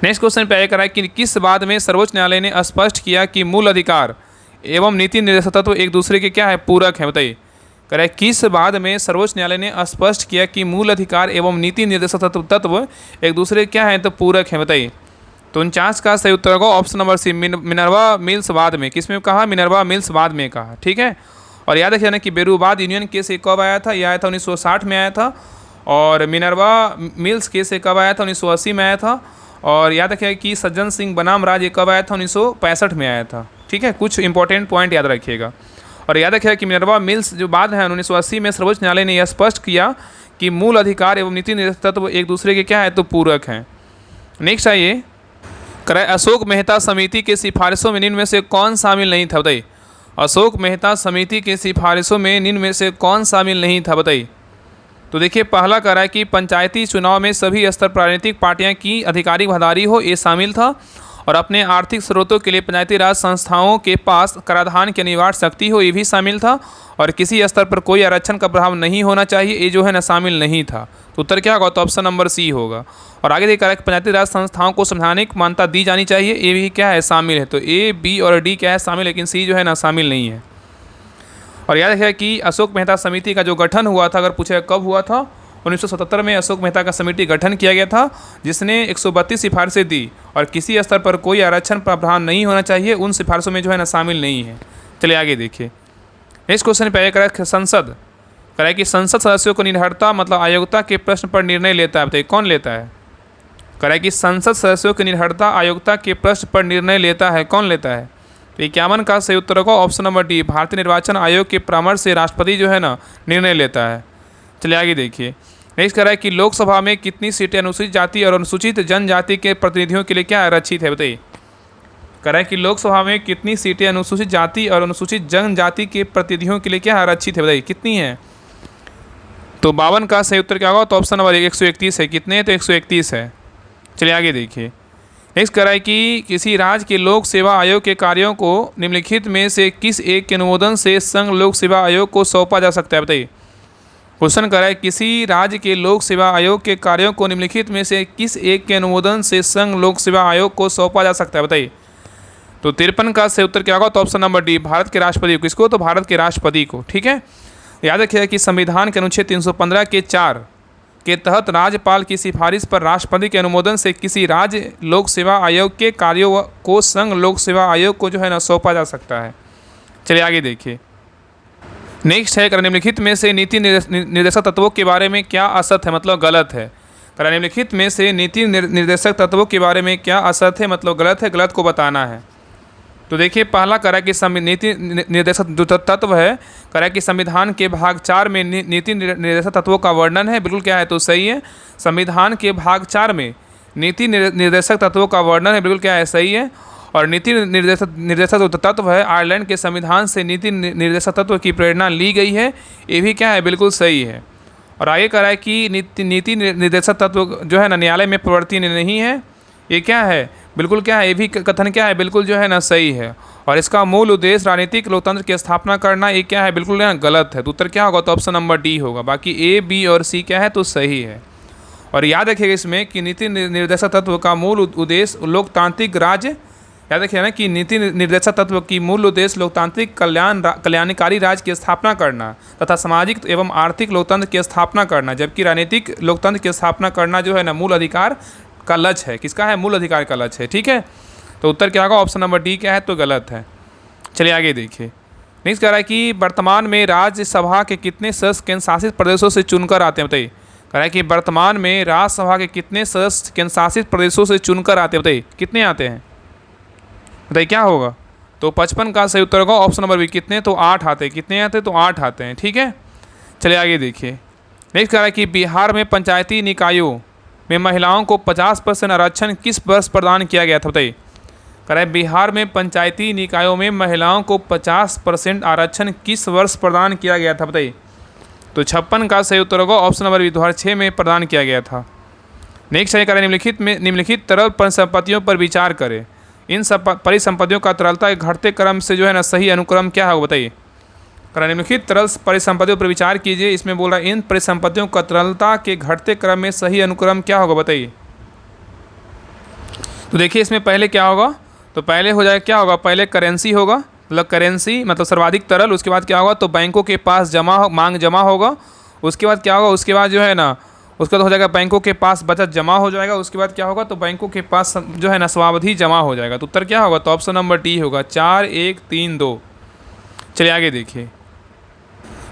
नेक्स्ट क्वेश्चन पे करा है कि किस बात में सर्वोच्च न्यायालय ने स्पष्ट किया कि मूल अधिकार एवं नीति निर्देशक तत्व एक दूसरे के क्या है, पूरक है, बताइए। कह रहा है किस बात में सर्वोच्च न्यायालय ने स्पष्ट किया कि मूल अधिकार एवं नीति निर्देशक तत्व एक दूसरे के क्या है, तो पूरक है, बताइए। तो 49 का सही उत्तर होगा option number C, Minerva Mills बाद में। किसमें कहा, मिनर्वा मिल्स बाद में कहा। ठीक है, और याद रखिए ना कि बेरूबाद यूनियन केस कब आया था, यह आया था 1960 में आया था, और मिनर्वा मिल्स केस कब आया था, 1980 में आया था, और याद रखिए कि सज्जन सिंह बनाम राज ये कब आया था, 1965 में आया था। ठीक है, कुछ इंपॉर्टेंट पॉइंट याद रखिएगा। और याद रखिएगा कि मिनर्वा मिल्स जो बाद है 1980 में सर्वोच्च न्यायालय ने यह स्पष्ट किया कि मूल अधिकार एवं नीति निर्देशक तत्व एक दूसरे के क्या है, तो पूरक हैं। नेक्स्ट आइए, कराए अशोक मेहता समिति के सिफारिशों में निम्न में से कौन शामिल नहीं था, बताइए। अशोक मेहता समिति के सिफारिशों में निम्न में से कौन शामिल नहीं था, बताइए। तो देखिए पहला कह रहा है कि पंचायती चुनाव में सभी स्तर पर राजनीतिक पार्टियां की आधिकारिक भागीदारी हो, ये शामिल था। और अपने आर्थिक स्रोतों के लिए पंचायती राज संस्थाओं के पास कराधान की अनिवार्य शक्ति हो, ये भी शामिल था। और किसी स्तर पर कोई आरक्षण का प्रभाव नहीं होना चाहिए, ये जो है ना शामिल नहीं था। तो उत्तर क्या होगा, तो ऑप्शन नंबर सी होगा। और आगे देखा है कि पंचायती राज संस्थाओं को संवैधानिक मान्यता दी जानी चाहिए, ये भी क्या है, शामिल है। तो ए, बी और डी क्या है, शामिल, लेकिन सी जो है ना शामिल नहीं है। और याद रखिए कि अशोक मेहता समिति का जो गठन हुआ था, अगर पूछे कब हुआ था, 1977 में अशोक मेहता का समिति गठन किया गया था, जिसने 132 सिफारिशें दी। और किसी स्तर पर कोई आरक्षण प्रावधान नहीं होना चाहिए, उन सिफारिशों में जो है ना शामिल नहीं है। चलिए आगे देखिए। नेक्स्ट क्वेश्चन पे करें, संसद करें कि संसद सदस्यों को निर्भरता मतलब अयोग्यता के प्रश्न पर निर्णय लेता है, बताइए कौन लेता है। करें कि संसद सदस्यों की निर्भरता अयोग्यता के प्रश्न पर निर्णय लेता है, कौन लेता है। तो 51 का सही उत्तर होगा ऑप्शन नंबर डी, भारतीय निर्वाचन आयोग के परामर्श से राष्ट्रपति जो है ना निर्णय लेता है। चलिए आगे देखिए। नेक्स्ट कह रहा है कि लोकसभा में कितनी सीटें अनुसूचित जाति और अनुसूचित जनजाति के प्रतिनिधियों के लिए क्या आरक्षित है, बताइए। कह रहा है कि लोकसभा में कितनी सीटें अनुसूचित जाति और अनुसूचित जनजाति के प्रतिनिधियों के लिए क्या आरक्षित है, बताइए कितनी है। तो 52 का सही उत्तर क्या होगा, तो ऑप्शन नंबर 131 है। कितने, तो 131 है। चलिए आगे देखिए। नेक्स्ट कह रहा है कि किसी राज्य के लोक सेवा आयोग के कार्यों को निम्नलिखित में से किस एक के अनुमोदन से संघ लोक सेवा आयोग को सौंपा जा सकता है, बताइए। क्वेश्चन कर रहा है किसी राज्य के लोक सेवा आयोग के कार्यों को निम्नलिखित में से किस एक के अनुमोदन से संघ लोक सेवा आयोग को सौंपा जा सकता है, बताइए। तो 53 का सही उत्तर क्या होगा, तो ऑप्शन नंबर डी, भारत के राष्ट्रपति को। किसको, तो भारत के राष्ट्रपति को। ठीक है, याद रखिएगा कि संविधान के अनुच्छेद 315 के 4 के तहत राज्यपाल की सिफारिश पर राष्ट्रपति के अनुमोदन से किसी राज्य लोक सेवा आयोग के कार्यों को संघ लोक सेवा आयोग को जो है ना सौंपा जा सकता है। चलिए आगे देखिए। नेक्स्ट है निम्नलिखित में से नीति निर्देशक तत्वों के बारे में क्या असत है, मतलब गलत है। निम्नलिखित में से नीति निर्देशक तत्वों के बारे में क्या असत है, मतलब गलत है, गलत को बताना है। तो देखिए पहला करा कि नीति निर्देशक जो तत्व है, करा कि संविधान के भाग 4 में नीति निर्देशक तत्वों का वर्णन है, बिल्कुल क्या है, तो सही है। संविधान के भाग 4 में नीति निर्देशक तत्वों का वर्णन है, बिल्कुल क्या है, सही है। और नीति निर्देशक जो तत्व है, आयरलैंड के संविधान से नीति निर्देशक तत्व की प्रेरणा ली गई है, ये भी क्या है, बिल्कुल सही है। और आगे कह रहा है कि नीति निर्देशक तत्व जो है ना न्यायालय में प्रवर्तनीय नहीं है, ये क्या है, बिल्कुल क्या है, ये भी कथन क्या है, बिल्कुल जो है ना सही है। और इसका मूल उद्देश्य राजनीतिक लोकतंत्र की स्थापना करना, ये क्या है, बिल्कुल ना गलत है। तो उत्तर क्या होगा, तो ऑप्शन नंबर डी होगा। बाकी ए, बी और सी क्या है, तो सही है। और याद रखिएगा इसमें कि नीति निर्देशक तत्व का मूल उद्देश्य लोकतांत्रिक राज्य, याद रखिएगा ना कि नीति निर्देशक तत्व की मूल उद्देश्य लोकतांत्रिक कल्याणकारी राज्य की स्थापना करना तथा सामाजिक एवं आर्थिक लोकतंत्र की स्थापना करना, जबकि राजनीतिक लोकतंत्र की स्थापना करना जो है ना मूल अधिकार का लक्ष्य है। किसका है? मूल अधिकार का लक्ष्य है। ठीक है, तो उत्तर क्या होगा? ऑप्शन नंबर डी क्या है? तो गलत है। चलिए आगे देखिए। नेक्स्ट कह रहा है कि वर्तमान में राज्यसभा के कितने सदस्य केंद्र शासित प्रदेशों से चुनकर आते हैं? बताइए। कह रहा है कि वर्तमान में राज्यसभा के कितने सदस्य केंद्र शासित प्रदेशों से चुनकर आते हैं? बताइए कितने आते हैं? बताइए क्या होगा? तो 55 का सही उत्तर होगा ऑप्शन नंबर बी। कितने? तो 8 आते हैं। कितने आते हैं? तो 8 आते हैं। ठीक है, चलिए आगे देखिए। नेक्स्ट कह रहा है कि बिहार में पंचायती निकायों में महिलाओं को 50% आरक्षण किस वर्ष प्रदान किया गया था? बताइए। कह रहा है बिहार में पंचायती निकायों में महिलाओं को 50% आरक्षण किस वर्ष प्रदान किया गया था? बताइए। तो 56 का सही उत्तर होगा ऑप्शन नंबर बी। 2006 में प्रदान किया गया था। नेक्स्ट है कह रहा है निम्नलिखित तरल परिसंपत्तियों पर विचार करें। इन सब परिसंपत्तियों का तरलता के घटते क्रम से जो है ना सही अनुक्रम क्या होगा? बताइए। कह रहा है निम्नलिखित तरल परिसंपत्तियों पर विचार कीजिए। इसमें बोल रहा है इन परिसंपत्तियों का तरलता के घटते क्रम में सही अनुक्रम क्या होगा? बताइए। तो देखिए इसमें पहले क्या होगा? तो पहले हो जाएगा क्या होगा? पहले करेंसी होगा, मतलब करेंसी मतलब सर्वाधिक तरल। उसके बाद क्या होगा? तो बैंकों के पास मांग जमा होगा। उसके बाद क्या होगा? उसके बाद जो है ना उसके बाद हो जाएगा बैंकों के पास बचत जमा हो जाएगा। उसके बाद क्या होगा? तो बैंकों के पास जो है ना स्वावधि जमा हो जाएगा। तो उत्तर क्या होगा? तो ऑप्शन नंबर डी होगा 4 1 3 2। चलिए आगे देखिए।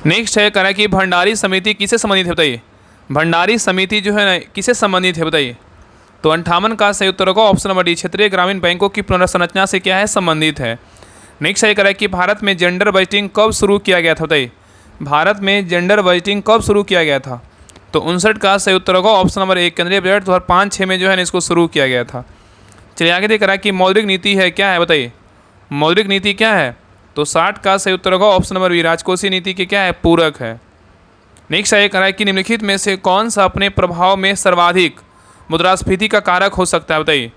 नेक्स्ट है कह रहा है कि भंडारी समिति किससे संबंधित है? बताइए। भंडारी समिति जो है ना किससे संबंधित है? बताइए। तो 58 का सही उत्तर होगा ऑप्शन नंबर डी। क्षेत्रीय ग्रामीण बैंकों की पुनर्संरचना से क्या है? संबंधित है। नेक्स्ट है कह रहा है कि भारत में जेंडर बजटिंग कब शुरू किया गया था? बताइए। भारत में जेंडर बजटिंग कब शुरू किया गया था? तो 59 का सही उत्तर होगा ऑप्शन नंबर 1। केंद्रीय बजट 2005-6 में जो है ना इसको शुरू किया गया था। चलिए आगे देख रहा है कि मौद्रिक नीति है क्या है? बताइए। मौद्रिक नीति क्या है? तो 60 का सही उत्तर होगा ऑप्शन नंबर बी। राजकोषीय नीति के क्या है? पूरक है। नेक्स्ट है कह रहा है कि निम्नलिखित में से कौन सा अपने प्रभाव में सर्वाधिक मुद्रास्फीति का कारक हो सकता है? बताइए।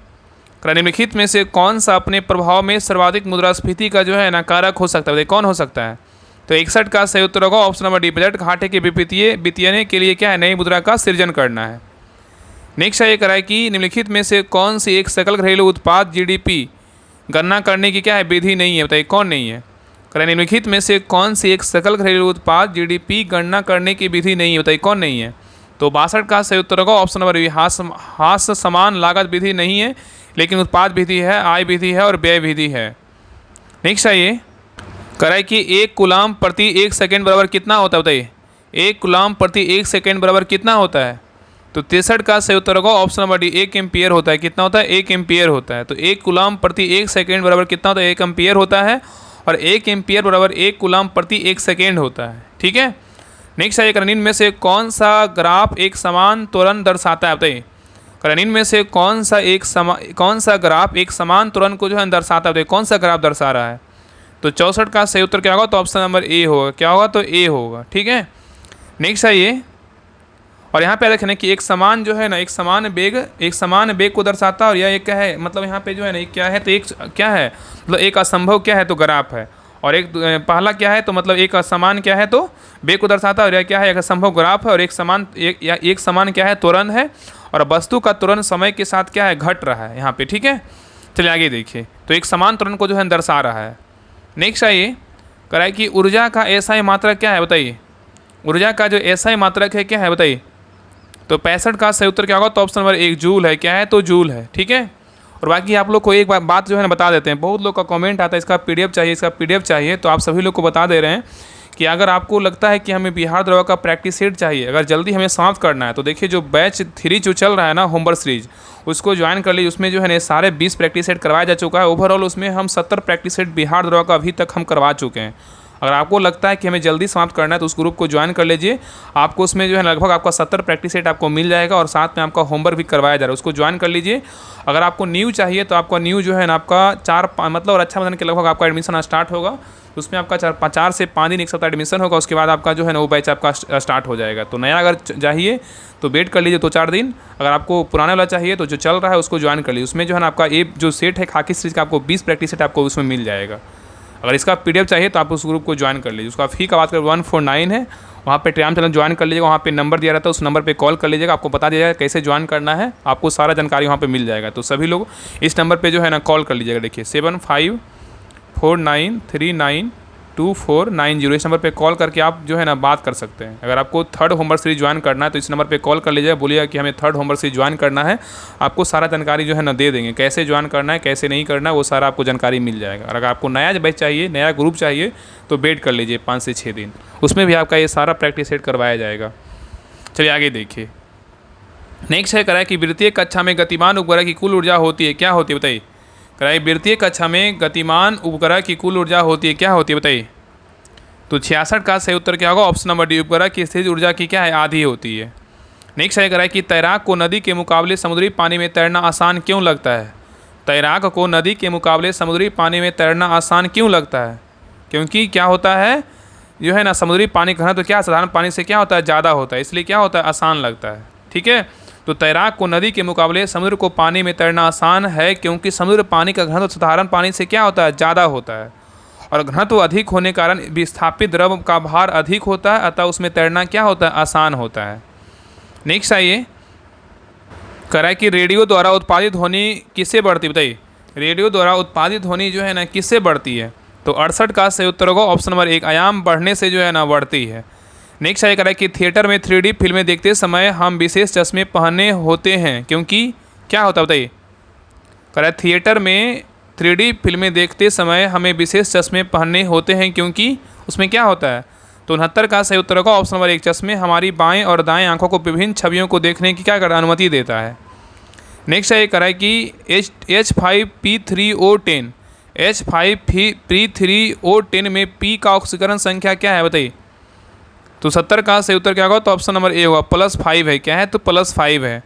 निम्नलिखित में से कौन सा अपने प्रभाव में सर्वाधिक मुद्रास्फीति का जो है ना कारक हो सकता है? बताइए कौन हो सकता है? तो 61 का सही उत्तर होगा ऑप्शन नंबर डी। बजट घाटे के वित्तीयने के लिए क्या है? नई मुद्रा का सृजन करना है। नेक्स्ट ये कह रहा है कि निम्नलिखित में से कौन सी एक सकल घरेलू उत्पाद जीडीपी गणना करने की क्या है? विधि नहीं है। बताइए कौन नहीं है? कह रहा है निम्नलिखित में से कौन सी एक सकल घरेलू उत्पाद जीडीपी गणना करने की विधि नहीं है? बताइए कौन नहीं है? तो 62 का सही उत्तर होगा ऑप्शन नंबर बी। हास्य समान लागत विधि नहीं है, लेकिन उत्पाद विधि है, आय विधि है और व्यय विधि है। नेक्स्ट आइए कह रहा है कि 1 कूलाम प्रति 1 सेकेंड बराबर कितना होता है? बताइए। 1 कूलाम प्रति 1 सेकेंड बराबर कितना होता है? तो 63 का सही उत्तर होगा ऑप्शन नंबर डी। 1 एम्पियर होता है। कितना होता है? 1 एम्पियर होता है। तो 1 कूलाम प्रति 1 सेकेंड बराबर कितना होता है? 1 एम्पियर होता है। और 1 एम्पियर बराबर 1 कूलाम प्रति 1 सेकेंड होता है। ठीक है। नेक्स्ट है निम्न में से कौन सा ग्राफ एक समान त्वरण दर्शाता है? बताइए। निम्न में से कौन सा ग्राफ एक समान त्वरण को जो है दर्शाता है? बताइए कौन सा ग्राफ दर्शा रहा है? तो 64 का सही उत्तर क्या होगा? तो ऑप्शन नंबर ए होगा। क्या होगा? तो ए होगा। ठीक है। नेक्स्ट है ये, और यहाँ पे देखना कि एक समान जो है ना एक समान वेग को दर्शाता है। और यह एक क्या है? मतलब यहाँ पे जो है ना एक क्या है? तो एक क्या है? मतलब एक असंभव क्या है? तो ग्राफ है। और एक पहला क्या है? तो मतलब एक असमान क्या है? तो वेग को दर्शाता है। और यह क्या है? एक असंभव ग्राफ है। और एक समान क्या है? त्वरण है। और वस्तु का त्वरण समय के साथ क्या है? घट रहा है यहाँ पे। ठीक है। चलिए आगे देखिए। तो एक समान त्वरण को जो है दर्शा रहा है। नेक्स्ट आइए कह रहा है कि ऊर्जा का एसआई मात्रक क्या है? बताइए। ऊर्जा का जो एसआई मात्रक है क्या है? बताइए। तो 65 का सही उत्तर क्या होगा? तो ऑप्शन नंबर 1 जूल है। क्या है? तो जूल है। ठीक है। और बाकी आप लोग को एक बात जो है ना बता देते हैं। बहुत लोग का कमेंट आता है इसका पीडीएफ चाहिए, तो आप सभी लोग को बता दे रहे हैं कि अगर आपको लगता है कि हमें बिहार दरवाजा का प्रैक्टिस सेट चाहिए, अगर जल्दी हमें समाप्त करना है, तो देखिए जो बैच 3 जो चल रहा है ना होमवर्क सीरीज, उसको ज्वाइन कर लीजिए। उसमें जो है ना सारे 20 प्रैक्टिस सेट करवाया जा चुका है। ओवरऑल उसमें हम 70 प्रैक्टिस सेट बिहार दरवाजा का अभी तक हम करवा चुके हैं। अगर आपको लगता है कि हमें जल्दी समाप्त करना है तो उस ग्रुप को ज्वाइन कर लीजिए। आपको उसमें जो है लगभग आपका 70 प्रैक्टिस सेट आपको मिल जाएगा और साथ में आपका होमवर्क भी करवाया जा रहा है, उसको ज्वाइन कर लीजिए। अगर आपको न्यू चाहिए तो आपका न्यू जो है ना आपका 4 मतलब और रक्षाबंधन के लगभग आपका एडमिशन स्टार्ट होगा। उसमें आपका 4 से 5 दिन एक सप्ताह एडमिशन होगा। उसके बाद आपका जो है ना वो बैच आपका स्टार्ट हो जाएगा। तो नया अगर चाहिए तो वेट कर लीजिए 2-4 दिन। अगर आपको पुराने वाला चाहिए तो जो चल रहा है उसको ज्वाइन कर लीजिए। उसमें जो है ना आपका जो सेट है खाकी सीरीज का आपको 20 प्रैक्टिस सेट आपको उसमें मिल जाएगा। अगर इसका PDF चाहिए तो आप उस ग्रुप को ज्वाइन कर लीजिए। उसका फ़ी का बात करें 149 है, वहाँ पे टेलीग्राम चैनल ज्वाइन कर लीजिएगा, वहाँ पे नंबर दिया रहता है, उस नंबर पे कॉल कर लीजिएगा, आपको बता दिया जाएगा कैसे ज्वाइन करना है, आपको सारा जानकारी वहाँ पे मिल जाएगा। तो सभी लोग इस नंबर पे जो है ना कॉल कर लीजिएगा। देखिए 7549392490, इस नंबर पे कॉल करके आप जो है ना बात कर सकते हैं। अगर आपको थर्ड होमवर्क सीरीज ज्वाइन करना है तो इस नंबर पे कॉल कर लीजिएगा, बोलिएगा कि हमें थर्ड होमवर्क सीरीज ज्वाइन करना है, आपको सारा जानकारी जो है ना दे देंगे, कैसे ज्वाइन करना है कैसे नहीं करना है वो सारा आपको जानकारी मिल जाएगा। और अगर आपको नया बैच चाहिए, नया ग्रुप चाहिए तो वेट कर लीजिए 5 से 6 दिन, उसमें भी आपका ये सारा प्रैक्टिस सेट करवाया जाएगा। चलिए आगे देखिए। नेक्स्ट है कराए कि वृत्तीय कक्षा में गतिमान उपग्रह की कुल ऊर्जा होती है, क्या होती है बताइए। कराए वृत्तीय कक्षा में गतिमान उपग्रह की कुल ऊर्जा होती है, क्या होती है बताइए। तो 66 का सही उत्तर क्या होगा, ऑप्शन नंबर डी, उपग्रह की स्थितिज ऊर्जा की क्या है, आधी होती है। नेक्स्ट है कराए कि तैराक को नदी के मुकाबले समुद्री पानी में तैरना आसान क्यों लगता है। तैराक को नदी के मुकाबले समुद्री पानी में तैरना आसान क्यों लगता है, क्योंकि क्या होता है जो है ना समुद्री पानी का घनत्व तो क्या साधारण पानी से क्या होता है, ज़्यादा होता है, इसलिए क्या होता है, आसान लगता है। ठीक है, तो तैराक को नदी के मुकाबले समुद्र को पानी में तैरना आसान है क्योंकि समुद्र पानी का घनत्व साधारण पानी से क्या होता है, ज़्यादा होता है, और घनत्व अधिक होने के कारण विस्थापित द्रव का भार अधिक होता है, अतः उसमें तैरना क्या होता है, आसान होता है। नेक्स्ट आइए कराए कि रेडियो द्वारा उत्पादित ध्वनि किससे बढ़ती है बताइए। रेडियो द्वारा उत्पादित ध्वनि जो है ना किससे बढ़ती है। तो 68 का सही उत्तर होगा ऑप्शन नंबर 1, आयाम बढ़ने से जो है ना बढ़ती है। नेक्स्ट आइए कराए कि थिएटर में 3D फिल्में देखते समय हम विशेष चश्मे पहने होते हैं क्योंकि क्या होता है बताइए। कराए थिएटर में 3D फिल्में देखते समय हमें विशेष चश्मे पहनने होते हैं क्योंकि उसमें क्या होता है। तो 69 का सही उत्तर होगा ऑप्शन नंबर 1, चश्मे हमारी बाएं और दाएं आंखों को विभिन्न छवियों को देखने की क्या कर अनुमति देता है। नेक्स्ट है कराए कि H5P3O10 H5P3O10 में P का ऑक्सीकरण संख्या क्या है बताइए। तो 70 का सही उत्तर क्या होगा, तो ऑप्शन नंबर ए होगा, +5 है, क्या है तो +5 है।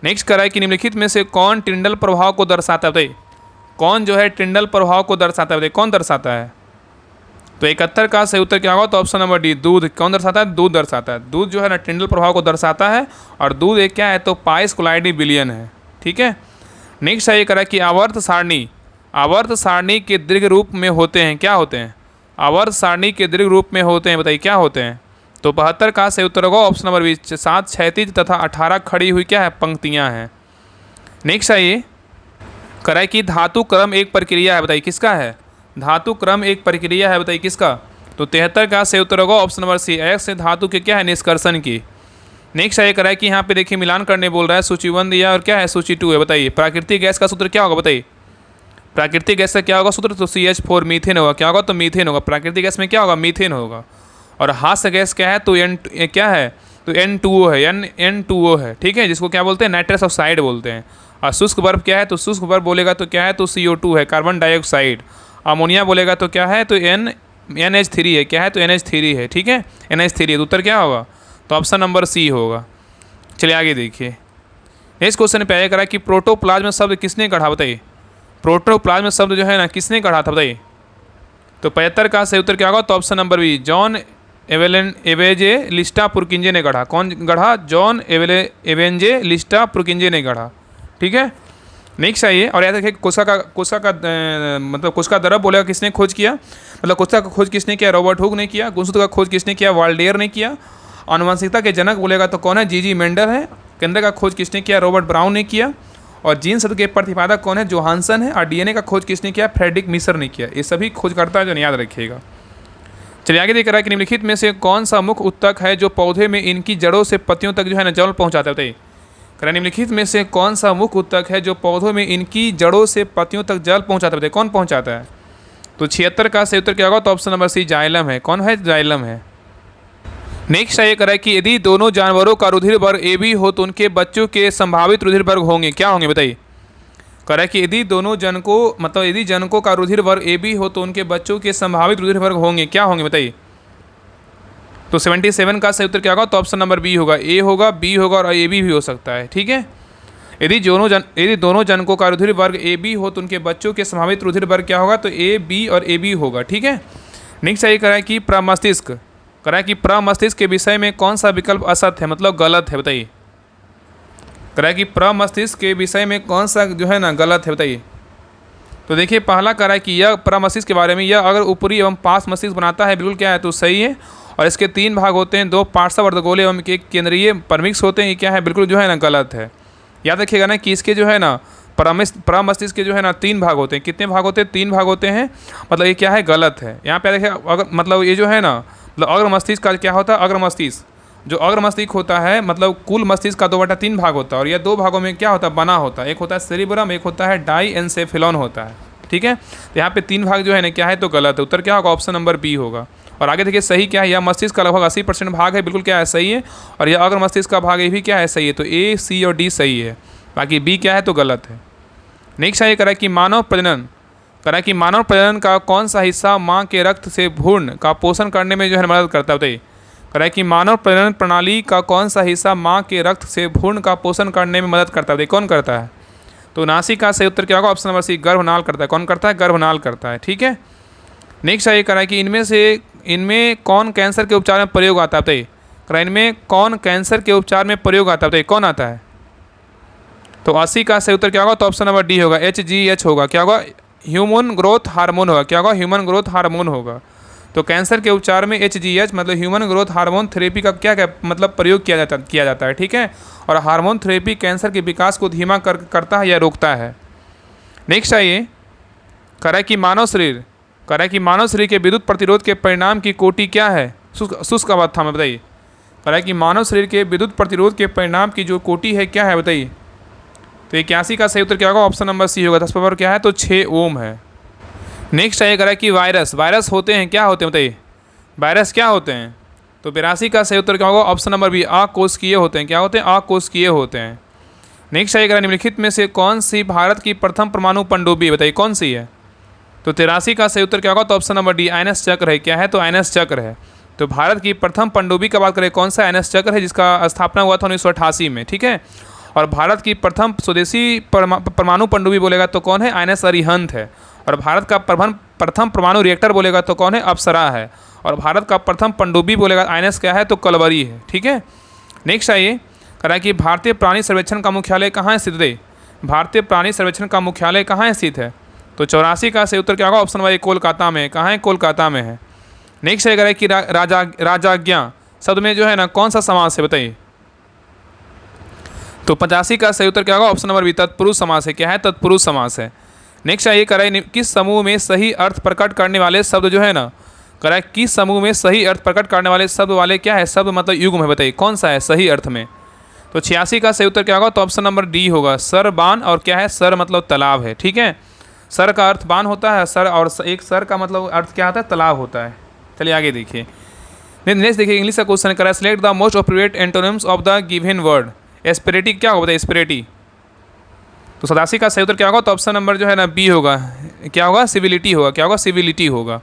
नेक्स्ट कराए कि निम्नलिखित में से कौन टिंडल प्रभाव को दर्शाता है बताइए। कौन जो है टिंडल प्रभाव को दर्शाता है बताइए, कौन दर्शाता है। तो 71 का सही उत्तर क्या होगा, तो ऑप्शन नंबर डी, दूध। कौन दर्शाता है, दूध दर्शाता है। दूध जो है ना टिंडल प्रभाव को दर्शाता है, और दूध एक क्या है तो पाइस क्लोराइडी विलयन है। ठीक है, नेक्स्ट है ये करा कि आवर्त सारणी के दीर्घ रूप में होते हैं, क्या होते हैं। आवर्त सारणी के दीर्घ रूप में होते हैं बताइए, क्या होते हैं। तो 72 का सही उत्तर होगा ऑप्शन नंबर बी, 7 क्षैतिज तथा 18 खड़ी हुई क्या है पंक्तियां हैं। नेक्स्ट आइए कराए कि धातु क्रम एक प्रक्रिया है बताइए, किसका है। धातु क्रम एक प्रक्रिया है बताइए, किसका। तो 73 का सही उत्तर होगा ऑप्शन नंबर सी, एक्स से धातु के क्या है निष्कर्षण की। नेक्स्ट आइए कराए कि यहाँ पे देखिए मिलान करने बोल रहा है, सूची 1 दिया और क्या है सूची 2 है। बताइए प्राकृतिक गैस का सूत्र क्या होगा बताइए। प्राकृतिक गैस का क्या होगा सूत्र, तो CH4 मीथेन होगा। क्या होगा तो मीथेन होगा। प्राकृतिक गैस में क्या होगा, मीथेन होगा। और हास्य गैस क्या है तो क्या है तो N2O है, N2O है। ठीक है, जिसको क्या बोलते हैं नाइट्रस ऑक्साइड बोलते हैं। और शुष्क बर्फ क्या है तो शुष्क बर्फ बोलेगा तो क्या है तो CO2 है, कार्बन डाइऑक्साइड। अमोनिया बोलेगा तो क्या है तो NH3 है, क्या है तो NH3 है। ठीक है, NH3 है, तो उत्तर क्या होगा तो ऑप्शन नंबर सी होगा। चलिए आगे देखिए। नेक्स्ट क्वेश्चन पे आया करा कि प्रोटोप्लाज्म शब्द किसने गढ़ा बताइए। प्रोटोप्लाज्म शब्द जो है ना किसने गढ़ा था बताइए। तो 75 का सही उत्तर क्या होगा तो option number B, John Evangelista Purkinje ने गढ़ा। कौन गढ़ा, जॉन एवेंजेलिस्टा पुरकिंजे ने गढ़ा। ठीक है, नेक्स्ट आइए और याद रखिए कोसा का मतलब कोसा द्रव बोलेगा किसने खोज किया, मतलब कोसा का खोज किसने किया, रॉबर्ट हुक ने किया। गुणसूत्र का खोज किसने किया, वाल्डेयर ने किया। आनुवंशिकता के जनक बोलेगा तो कौन है, जीजी मेंडल है। केंद्र का खोज किसने किया, रॉबर्ट ब्राउन ने किया। और जीन शब्द के प्रतिपादक कौन है, जोहानसन है। और डीएनए का खोज किसने किया, फ्रेडरिक मिसर ने किया। ये सभी खोजकर्ता जो याद रखिएगा। चलिए आगे देख रहा है कि निम्नलिखित में से कौन सा मुख्य उत्तक है जो पौधे में इनकी जड़ों से पत्तियों तक जो है ना जल पहुँचाता है बताइए। करा निम्नलिखित में से कौन सा मुख्य उत्तक है जो पौधों में इनकी जड़ों से पत्तियों तक जल पहुँचाता है बताइए, कौन पहुँचाता है। तो 76 का सही उत्तर क्या होगा तो ऑप्शन नंबर सी, जाइलम है। कौन है, जाइलम है। नेक्स्ट ये करा कि यदि दोनों जानवरों का रुधिर वर्ग AB हो तो उनके बच्चों के संभावित रुधिर वर्ग होंगे, क्या होंगे बताइए। करा कि यदि दोनों जनकों मतलब यदि जनकों का रुधिर वर्ग AB हो तो उनके बच्चों के संभावित रुधिर वर्ग होंगे, क्या होंगे बताइए। तो 77 का सही उत्तर क्या होगा तो ऑप्शन नंबर बी होगा, A होगा, B होगा और AB भी हो सकता है। ठीक है, यदि दोनों जनकों का रुधिर वर्ग AB हो तो उनके बच्चों के संभावित रुधिर वर्ग क्या होगा तो A, B और AB होगा। ठीक है, नेक्स्ट ये करा कि प्रमस्तिष्क, करा कि प्रमस्तिष्क के विषय में कौन सा विकल्प असत्य है मतलब गलत है बताइए। करा कि प्रमस्तिष्क के विषय में कौन सा जो है ना गलत है बताइए। तो देखिए पहला कह रहा है कि यह प्रमस्तिष्क के बारे में, यह अगर ऊपरी एवं पार्श्व मस्तिष्क बनाता है, बिल्कुल क्या है तो सही है। और इसके 3 भाग होते हैं, 2 पार्श्व अर्धगोले एवं एक केंद्रीय परमिक्स होते हैं, ये क्या है बिल्कुल जो है ना गलत है। याद रखिएगा ना कि इसके जो है ना प्रमस्तिष्क के जो है ना 3 भाग होते हैं। कितने भाग होते हैं? 3 भाग होते हैं, मतलब ये क्या है गलत है। यहाँ पे देखिए अगर मतलब ये जो है ना मतलब अग्र मस्तिष्क का क्या होता है, अग्र मस्तिष्क जो अग्र मस्तिष्क होता है मतलब कुल मस्तिष्क का 2/3 भाग होता है, और यह 2 भागों में क्या होता है बना होता है। एक होता है सेरिब्रम, एक होता है डाइएन्सेफेलॉन होता है, ठीक है। तो यहाँ पे 3 भाग जो है ना क्या है तो गलत है। उत्तर क्या होगा? ऑप्शन नंबर बी होगा। और आगे देखिए सही क्या है, यह मस्तिष्क का लगभग 80% भाग है, बिल्कुल क्या है सही है। और यह अग्र मस्तिष्क का भाग ये भी क्या है सही है, तो ए, सी और डी सही है, बाकी बी क्या है तो गलत है। नेक्स्ट ये करा कि मानव प्रजनन का कौन सा हिस्सा माँ के रक्त से भ्रूण का पोषण करने में जो है मदद करता है? बताइए, कह रहा है कि मानव प्रजनन प्रणाली का कौन सा हिस्सा माँ के रक्त से भ्रूण का पोषण करने में मदद करता है? कौन करता है? तो नासिका सही उत्तर क्या होगा? ऑप्शन नंबर सी, गर्भनाल करता है। कौन करता है? गर्भनाल करता है, ठीक है। नेक्स्ट ये कह रहा है कि इनमें कौन कैंसर के उपचार में प्रयोग आता है? बताइए, कह रहा है इनमें कौन कैंसर के उपचार में प्रयोग आता है? बताइए कौन आता है? तो 80 का सही उत्तर क्या होगा? तो ऑप्शन नंबर डी होगा, HGH होगा। क्या होगा? ह्यूमन ग्रोथ हार्मोन होगा। क्या होगा? ह्यूमन ग्रोथ हार्मोन होगा। तो कैंसर के उपचार में HGH मतलब ह्यूमन ग्रोथ हार्मोन थेरेपी का क्या मतलब प्रयोग किया जाता है, ठीक है। और हार्मोन थेरेपी कैंसर के विकास को धीमा करता है या रोकता है। नेक्स्ट आइए, कह रहा है कि मानव शरीर के विद्युत प्रतिरोध के परिणाम की कोटि क्या है? शुष्क अवस्था में। बताइए, कह रहा है कि मानव शरीर के विद्युत प्रतिरोध के परिणाम की जो कोटि है क्या है? बताइए। तो 81 का सही उत्तर क्या होगा? ऑप्शन नंबर सी होगा। 10 पावर क्या है तो 6 ओम है। नेक्स्ट ये कह रहा है कि वायरस होते हैं, क्या होते हैं? बताइए, वायरस क्या होते हैं? तो 82 का सही उत्तर क्या होगा? ऑप्शन नंबर बी, अकोशिकीय होते हैं। क्या होते हैं? अकोशिकीय होते हैं। नेक्स्ट ये कह रहा है निम्नलिखित में से कौन सी भारत की प्रथम परमाणु पनडुब्बी? बताइए कौन सी है? तो 83 का सही उत्तर क्या होगा? तो ऑप्शन नंबर डी, आईएनएस चक्र है। क्या है? तो आईएनएस चक्र है। तो भारत की प्रथम पनडुब्बी का बात करें, कौन सा आईएनएस चक्र है जिसका स्थापना हुआ था 1988 में, ठीक है। और भारत की प्रथम स्वदेशी परमाणु पनडुब्बी बोलेगा तो कौन है? आईएनएस अरिहंत है। और भारत का प्रथम परमाणु रिएक्टर बोलेगा तो कौन है? अप्सरा है। और भारत का प्रथम पनडुब्बी बोलेगा आईएनएस क्या है तो कलवरी है, ठीक है। नेक्स्ट आइए, कह रहा है कि भारतीय प्राणी सर्वेक्षण का मुख्यालय कहाँ स्थित है? भारतीय प्राणी सर्वेक्षण का मुख्यालय कहाँ स्थित है? तो 84 का सही उत्तर क्या होगा? ऑप्शन वाई, कोलकाता में। कहाँ है? कोलकाता में है। नेक्स्ट ये कह रहा है कि राजाज्ञा शब्द में जो है ना कौन सा समास है? बताइए। तो 85 का सही उत्तर क्या होगा? ऑप्शन नंबर बी, तत्पुरुष समास है। क्या है? तत्पुरुष समास है। नेक्स्ट ये कह रहा है किस समूह में सही अर्थ प्रकट करने वाले शब्द जो है ना, कह रहा है किस समूह में सही अर्थ प्रकट करने वाले शब्द वाले क्या है? शब्द मतलब युग्म है। बताइए कौन सा है सही अर्थ में? तो 86 का सही उत्तर क्या होगा? तो ऑप्शन नंबर डी होगा, सर बान। और क्या है? सर मतलब तालाब है, ठीक है। सर का अर्थ बान होता है सर, और एक सर का मतलब अर्थ क्या होता है? तालाब होता है। चलिए आगे देखिए। नेक्स्ट देखिए, इंग्लिश का क्वेश्चन करा, select the most appropriate antonyms of the given word. Asperity क्या होगा? बताइए एस्पिरेटी। तो 87 का सही उत्तर क्या होगा? तो ऑप्शन नंबर जो है ना बी होगा। क्या होगा? सिविलिटी होगा। क्या होगा? सिविलिटी होगा।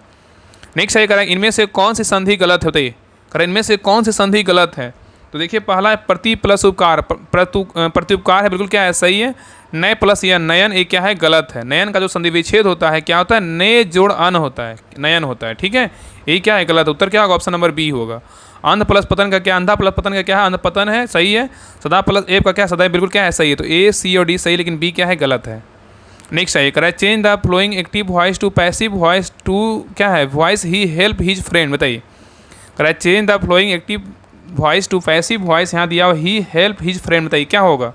नेक्स्ट ये कह रहा है इनमें से कौन सी संधि गलत है? बताइए, कह रहा है इनमें से कौन सी संधि गलत है? तो देखिए पहला है प्रति प्लस उपकार, प्रत्युपकार है, बिल्कुल क्या है सही है। नय प्लस या नयन, ये क्या है? गलत है। नयन का जो संधि विच्छेद होता है क्या होता है? नए जोड़ अन होता है, नयन होता है, ठीक है। ये क्या है? गलत। उत्तर क्या होगा? ऑप्शन नंबर बी होगा। अंध प्लस पतन का क्या? अंधा प्लस पतन का क्या है? अंध पतन है, सही है। सदा प्लस एप का क्या? सदा, बिल्कुल क्या है? सही है। तो ए, सी और डी सही, लेकिन बी क्या है? गलत है। नेक्स्ट है करा, change the following active voice to passive voice टू क्या है? Voice he help his friend. बताइए, करा change the following active voice to passive voice, यहाँ दिया हुआ ही हेल्प हिज फ्रेंड। बताइए क्या होगा?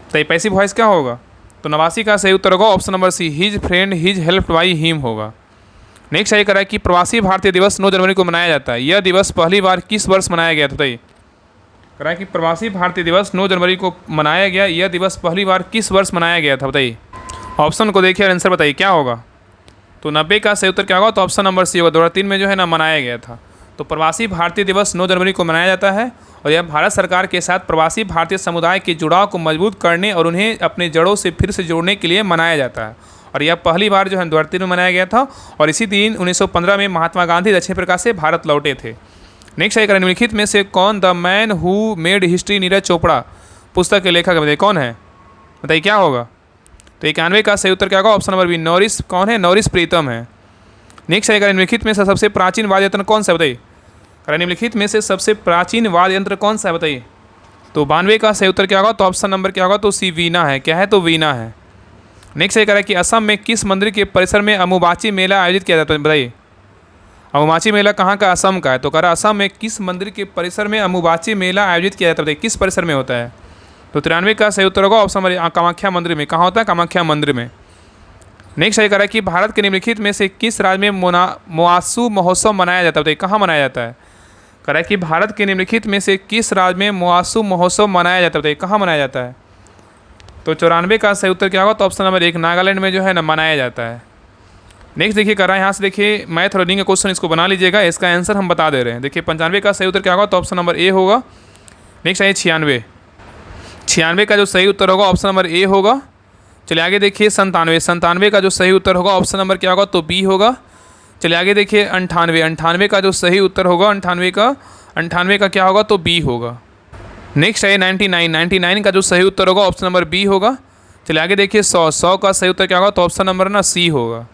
बताइए पैसिव वॉइस क्या होगा? तो 89 का सही उत्तर होगा option number C, his friend his help by him होगा। नेक्स्ट ये करा कि प्रवासी भारतीय दिवस 9 जनवरी को मनाया जाता है। यह दिवस पहली बार किस वर्ष मनाया गया था? बताइए, करा कि प्रवासी भारतीय दिवस 9 जनवरी को मनाया गया। यह दिवस पहली बार किस वर्ष मनाया गया था? बताइए। ऑप्शन को देखिए और आंसर बताइए क्या होगा। तो 90 का सही उत्तर क्या होगा? तो ऑप्शन नंबर सी होगा, 2003 में जो है ना मनाया गया था। तो प्रवासी भारतीय दिवस 9 जनवरी को मनाया जाता है और यह भारत सरकार के साथ प्रवासी भारतीय समुदाय के जुड़ाव को मजबूत करने और उन्हें अपने जड़ों से फिर से जोड़ने के लिए मनाया जाता है। और यह पहली बार जो है 2003 में मनाया गया था और इसी दिन 1915 में महात्मा गांधी दक्षिण अफ्रीका से भारत लौटे थे। नेक्स्ट है निम्नलिखित में से कौन the man who made history Neeraj Chopra पुस्तक के लेखक बताइए कौन है? बताइए क्या होगा? तो 91 का सही उत्तर क्या होगा? Option number B, Norris. कौन है? नॉरिस प्रीतम है। नेक्स्ट है निम्नलिखित में से सबसे प्राचीन वाद्य यंत्र कौन सा है? बताइए, निम्नलिखित में से सबसे प्राचीन वाद्य यंत्र कौन सा है? बताइए। तो 92 का सही उत्तर क्या होगा? तो ऑप्शन नंबर क्या होगा? तो सी, वीणा है। क्या है? तो वीणा है। नेक्स्ट ये कह रहा है कि असम में किस मंदिर के परिसर में अम्बुबाची मेला आयोजित किया जाता है, बताइए। अम्बुबाची मेला कहाँ का, असम का है। तो कह रहा है असम में किस मंदिर के परिसर में अम्बुबाची मेला आयोजित किया जाता है, बताइए किस परिसर में होता है। तो 93 का सही उत्तर होगा ऑप्शन नंबर कामाख्या मंदिर में। कहाँ होता है, कामाख्या मंदिर में। नेक्स्ट ये कह रहा है कि भारत के निम्नलिखित में से किस राज्य में मुआसू महोत्सव मनाया जाता है, बताइए कहाँ मनाया जाता है। कह रहा है कि भारत के निम्नलिखित में से किस राज्य में मुआसू महोत्सव मनाया जाता है, बताइए कहाँ मनाया जाता है। तो 94 का सही उत्तर क्या होगा, तो ऑप्शन नंबर 1 नागालैंड में जो है ना मनाया जाता है। नेक्स्ट देखिए कर रहा है यहाँ से, देखिए मैथ रीडिंग का क्वेश्चन, इसको बना लीजिएगा, इसका आंसर हम बता दे रहे हैं। देखिए 95 का सही उत्तर क्या होगा, तो ऑप्शन नंबर ए होगा। नेक्स्ट आइए 96 का जो सही उत्तर होगा ऑप्शन नंबर ए होगा। चलिए आगे देखिए 97 का जो सही उत्तर होगा ऑप्शन नंबर क्या होगा, तो बी होगा। चलिए आगे देखिए 98 का जो सही उत्तर होगा 98 का क्या होगा, तो बी होगा। नेक्स्ट है 99 का जो सही उत्तर होगा ऑप्शन नंबर बी होगा। चलिए आगे देखिए 100 का सही उत्तर क्या होगा, तो ऑप्शन नंबर ना सी होगा।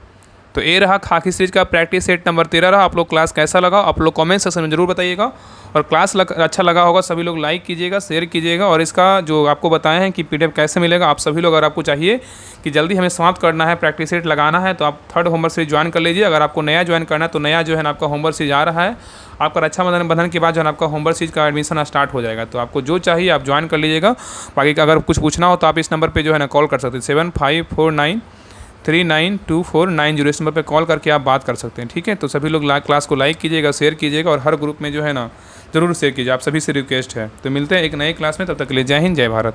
तो ये रहा खाकी सीरीज का प्रैक्टिस सेट नंबर 13 रहा। आप लोग क्लास कैसा लगा आप लोग कमेंट सेक्शन में जरूर बताइएगा, और क्लास अच्छा लगा होगा सभी लोग लाइक कीजिएगा, शेयर कीजिएगा, और इसका जो आपको बताए हैं कि पीडीएफ कैसे मिलेगा, आप सभी लोग अगर आपको चाहिए कि जल्दी हमें समाप्त करना है, प्रैक्टिस सेट लगाना है, तो आप 3rd होमवर्क सीरीज ज्वाइन कर लीजिए। अगर आपको नया ज्वाइन करना है तो नया जो है ना आपका होमवर्क सीरीज आ रहा है। आपका रक्षाबंधन के बाद जो है आपका होमवर्क सीरीज का एडमिशन स्टार्ट हो जाएगा, तो आपको जो चाहिए आप ज्वाइन कर लीजिएगा। बाकी अगर कुछ पूछना हो तो आप इस नंबर पर जो है ना कॉल कर सकते हैं, 7549392490। इस नंबर पे कॉल करके आप बात कर सकते हैं, ठीक है। तो सभी लोग क्लास को लाइक कीजिएगा, शेयर कीजिएगा, और हर ग्रुप में जो है ना ज़रूर शेयर कीजिए, आप सभी से रिक्वेस्ट है। तो मिलते हैं एक नई क्लास में, तब तक के लिए जय हिंद जय भारत।